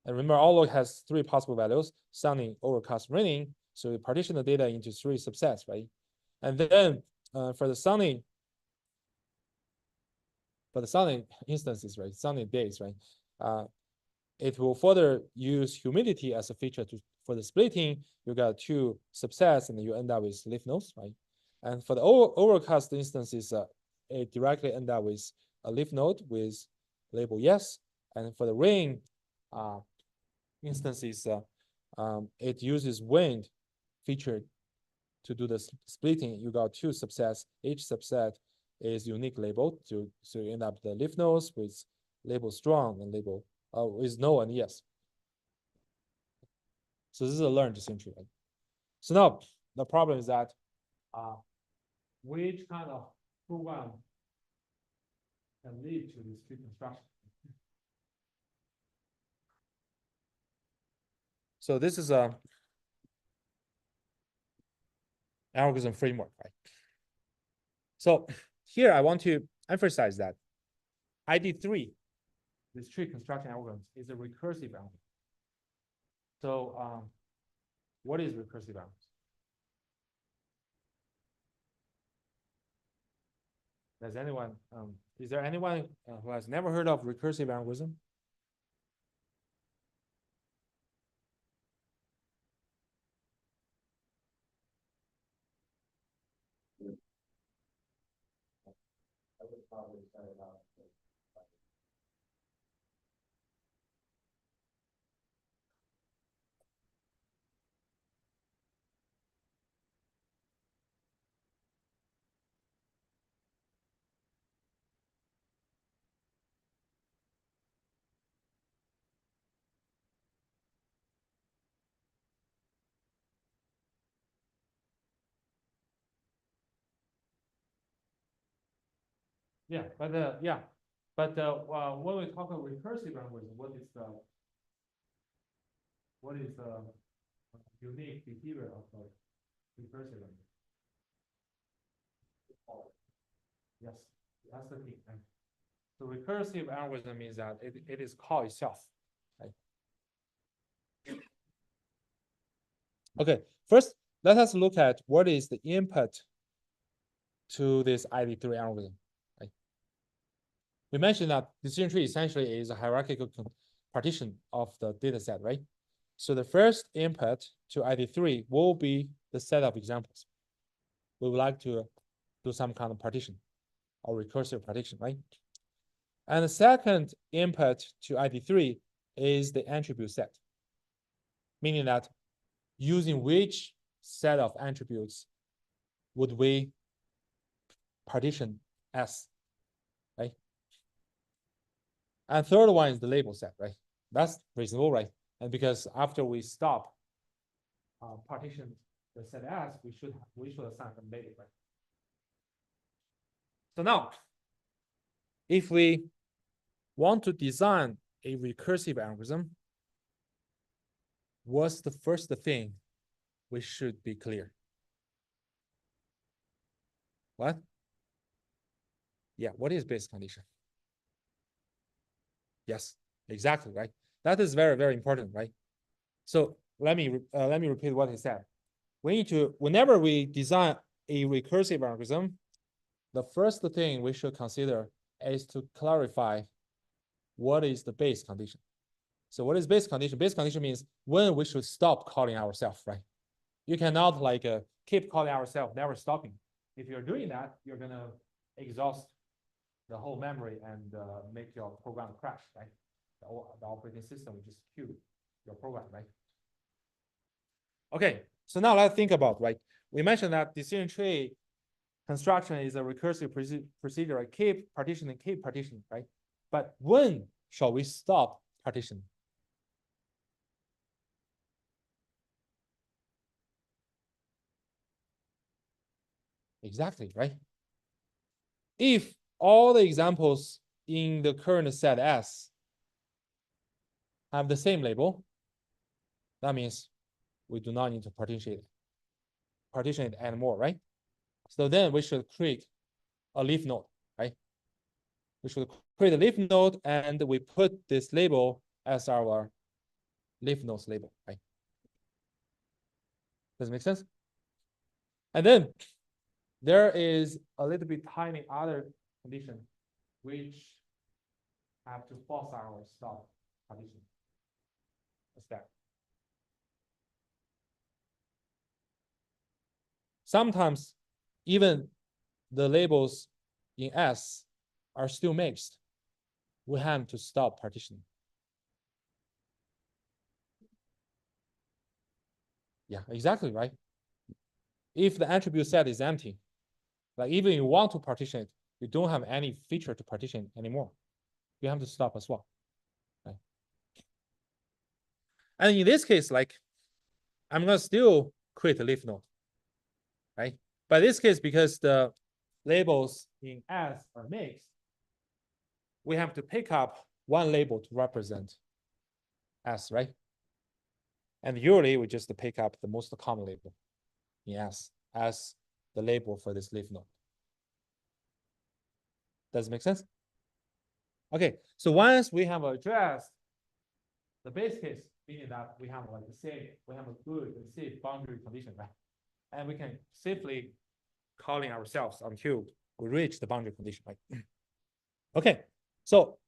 [SPEAKER 1] And remember, outlook has 3 possible values: sunny, overcast, raining. So we partition the data into 3 subsets, right? And then for the sunny instances, right? Sunny days, right? It will further use humidity as a feature for the splitting. You got 2 subsets, and you end up with leaf nodes, right? And for the overcast instances, it directly end up with a leaf node with label yes. And for the rain instances, it uses wind feature to do the splitting. You got 2 subsets. Each subset is unique label, so you end up the leaf nodes with label strong and label with no and yes. So this is a learned decision tree. Right? So now the problem is that which kind of program can lead to this tree construction? So this is a algorithm framework, right? So here I want to emphasize that ID3, this tree construction algorithm, is a recursive algorithm. So what is recursive algorithm? Does anyone, is there anyone who has never heard of recursive algorithm?
[SPEAKER 2] I would probably say about
[SPEAKER 1] Yeah, but when we talk about recursive algorithm, what is the unique behavior of the recursive algorithm? Yes, that's the thing. Right? So recursive algorithm means that it is call itself. Right? Okay, first let us look at what is the input to this ID3 algorithm. Right? We mentioned that decision tree essentially is a hierarchical partition of the data set, right? So the first input to ID3 will be the set of examples. We would like to do some kind of partition or recursive partition, right? And the second input to ID3 is the attribute set, meaning that using which set of attributes would we partition S, right? And third one is the label set, right? That's reasonable, right? And because after we stop partition the set S, we should assign the label, right? So now, if we want to design a recursive algorithm, what's the first thing we should be clear? What? Yeah, what is base condition? Yes, exactly, right? That is very, very important, right? So let me repeat what he said. We need to, whenever we design a recursive algorithm, the first thing we should consider is to clarify what is the base condition. So what is base condition? Base condition means when we should stop calling ourselves, right? You cannot like keep calling ourselves, never stopping. If you're doing that, you're gonna exhaust the whole memory and make your program crash, right? The operating system will just kill your program, right? Okay, so now let's think about, right? We mentioned that decision tree construction is a recursive procedure, right? Keep partitioning, right? But when shall we stop partitioning? Exactly, right? If all the examples in the current set S have the same label, that means we do not need to partition it anymore, right? So then we should create a leaf node, right? We should create a leaf node and we put this label as our leaf nodes label, right? Does it make sense? And then there is a little bit tiny other condition which have to force our stop partition. What's that? Sometimes even the labels in S are still mixed. We have to stop partitioning. Yeah, exactly, right? If the attribute set is empty, like even you want to partition it, you don't have any feature to partition anymore. You have to stop as well, right? And in this case, like I'm gonna still create a leaf node, right? But in this case, because the labels in S are mixed, we have to pick up one label to represent S, right? And usually we just pick up the most common label in S as the label for this leaf node. Does it make sense? Okay, so once we have addressed the base case, meaning that we have like we have a good and safe boundary condition, right? And we can safely calling ourselves until we reach the boundary condition, right? Okay, so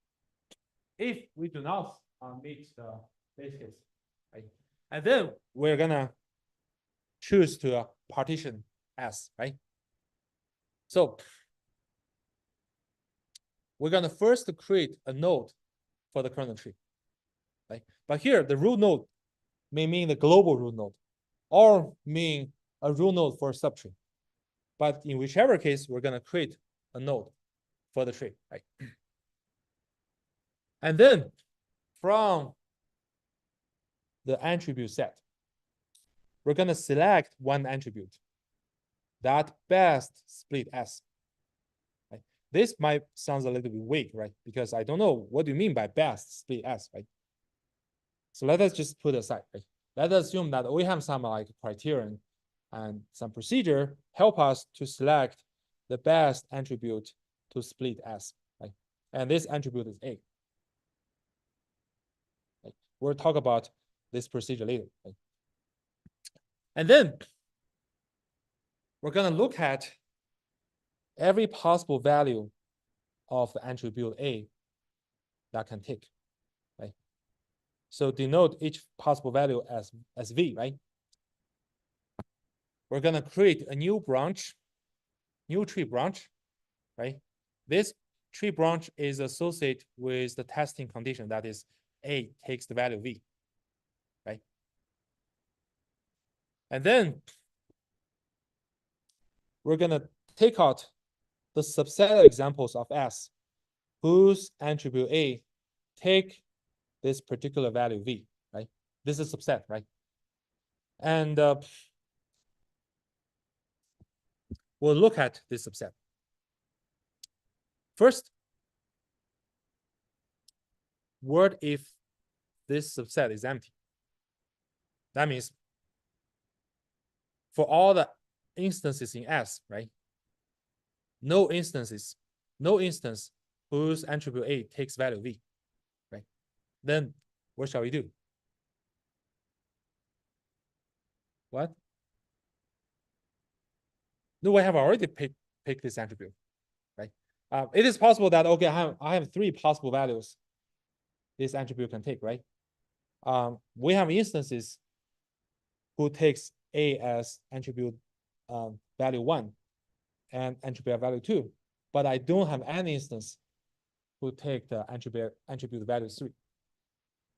[SPEAKER 1] if we do not meet the base case, right? And then we're gonna choose to partition S, right? So we're gonna first create a node for the kernel tree, right? But here the root node may mean the global root node or mean a root node for a subtree. But in whichever case, we're gonna create a node for the tree, right? And then from the attribute set, we're gonna select one attribute that best split S. Right? this might sound a little bit weak, right? Because I don't know what do you mean by best split S, right? So let us just put aside, right? Let us assume that we have some like criterion and some procedure help us to select the best attribute to split S, right? And this attribute is A. Right? We'll talk about this procedure later, right? And then we're gonna look at every possible value of the attribute A that can take, right? So denote each possible value as V, right? We're gonna create a new branch, new tree branch, right? This tree branch is associated with the testing condition, that is A takes the value V, right? And then we're gonna take out the subset examples of S whose attribute A take this particular value V, right? This is a subset, right? And we'll look at this subset. First, what if this subset is empty? That means for all the instances in S, right? No instance whose attribute A takes value V, right? Then what shall we do? What? No, we have already picked this attribute, right? It is possible that, okay, I have three possible values this attribute can take, right? We have instances who takes A as attribute value 1 and attribute value 2, but I don't have any instance who take the attribute value 3.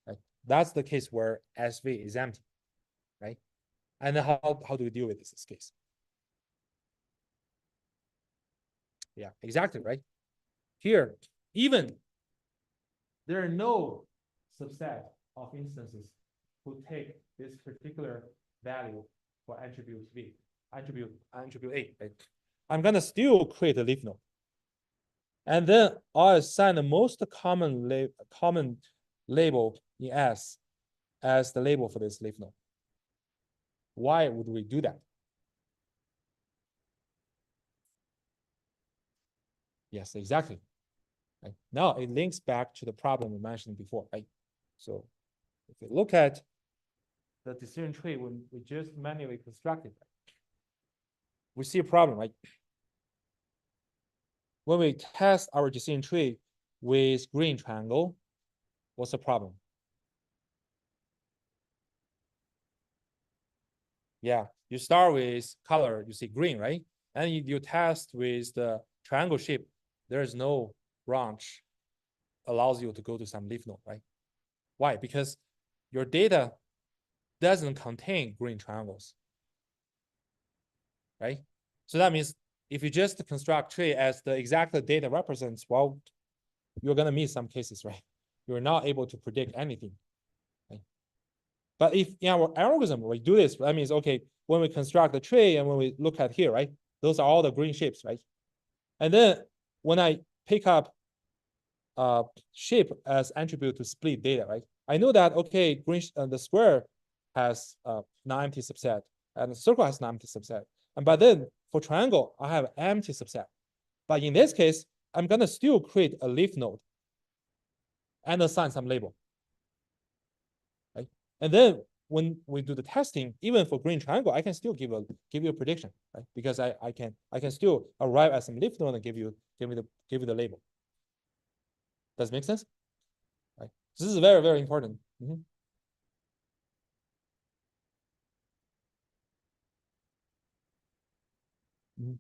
[SPEAKER 1] Right? That's the case where SV is empty, right? And then how do we deal with this case? Yeah, exactly, right? Here, even there are no subset of instances who take this particular value for attribute V, attribute A, right? I'm gonna still create a leaf node. And then I'll assign the most common label in S as the label for this leaf node. Why would we do that? Yes, exactly. Right? Now it links back to the problem we mentioned before, right? So if we look at the decision tree when we just manually constructed, we see a problem, right? When we test our decision tree with green triangle, what's the problem? Yeah, you start with color, you see green, right? And you test with the triangle shape, there is no branch allows you to go to some leaf node, right? Why? Because your data doesn't contain green triangles, right? So that means if you just construct tree as the exact data represents, well, you're gonna miss some cases, right? You're not able to predict anything, right? But if in our algorithm we do this, that means, okay, when we construct the tree and when we look at here, right? Those are all the green shapes, right? And then when I pick up shape as attribute to split data, right? I know that, okay, green the square has non-empty subset and the circle has non-empty subset. And but then for triangle, I have empty subset. But in this case, I'm gonna still create a leaf node and assign some label, right? And then when we do the testing, even for green triangle, I can still give you a prediction, right? Because I can still arrive at some leaf node and give you the label. Does it make sense? Right. This is very, very important. Mm-hmm. Mm-hmm.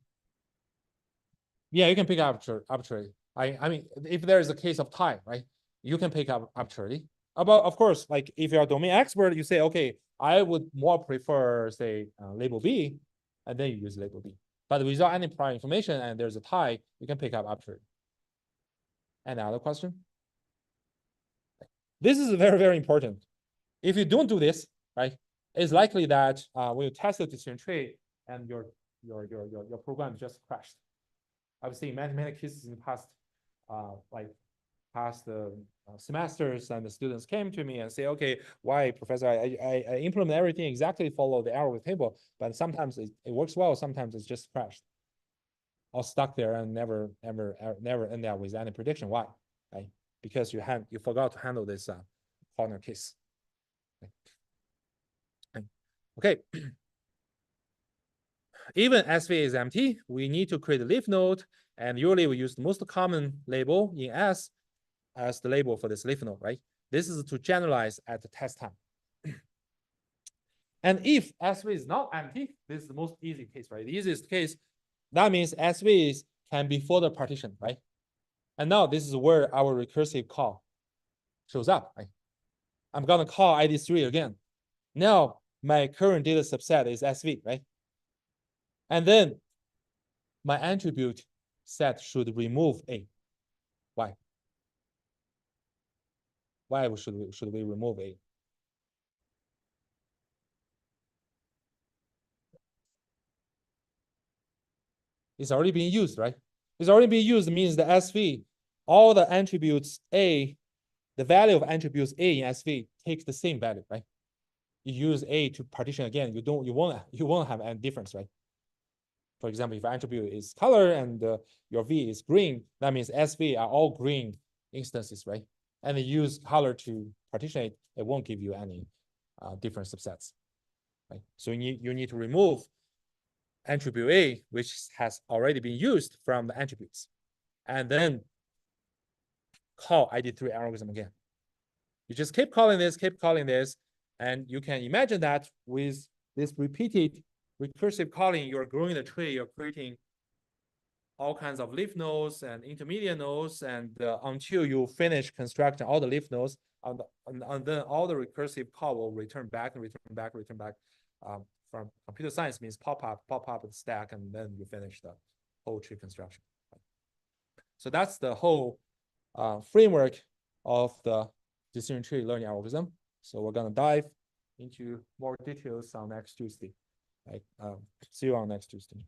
[SPEAKER 1] Yeah, you can pick up arbitrarily. I mean, if there is a case of tie, right? You can pick up arbitrarily. About, of course, like if you're a domain expert, you say, okay, I would more prefer, say, label B, and then you use label B. But without any prior information and there's a tie, you can pick up arbitrarily. Any other question? This is very, very important. If you don't do this, right, it's likely that when you test the decision tree and your program just crashed. I've seen many cases in the past, past semesters, and the students came to me and say, okay, why, professor, I implement everything exactly follow the error table, but sometimes it works well, sometimes it's just crashed or stuck there and never end up with any prediction. Why? Right? Because you forgot to handle this corner case. Okay. Even SV is empty, we need to create a leaf node, and usually we use the most common label in S as the label for this leaf node, right? This is to generalize at the test time. And if SV is not empty, this is the most easy case, right? The easiest case, that means SV can be further partitioned, right? And now this is where our recursive call shows up, right? I'm gonna call ID3 again. Now my current data subset is SV, right? And then my attribute set should remove A. Why? Why should we remove A? It's already being used, right? It's already being used means the SV, all the attributes A, the value of attributes A in SV takes the same value, right? You use A to partition again, you won't have any difference, right? For example, if attribute is color and your V is green, that means SV are all green instances, right? And you use color to partition it, it won't give you any different subsets, right? So you need to remove attribute A, which has already been used from the attributes, and then call ID3 algorithm again. You just keep calling this, and you can imagine that with this repeated recursive calling, you're growing the tree, you're creating all kinds of leaf nodes and intermediate nodes, and until you finish constructing all the leaf nodes, and then all the recursive call will return back. From computer science means pop up the stack, and then you finish the whole tree construction. So that's the whole framework of the decision tree learning algorithm. So we're gonna dive into more details on next Tuesday. Right? See you on next Tuesday.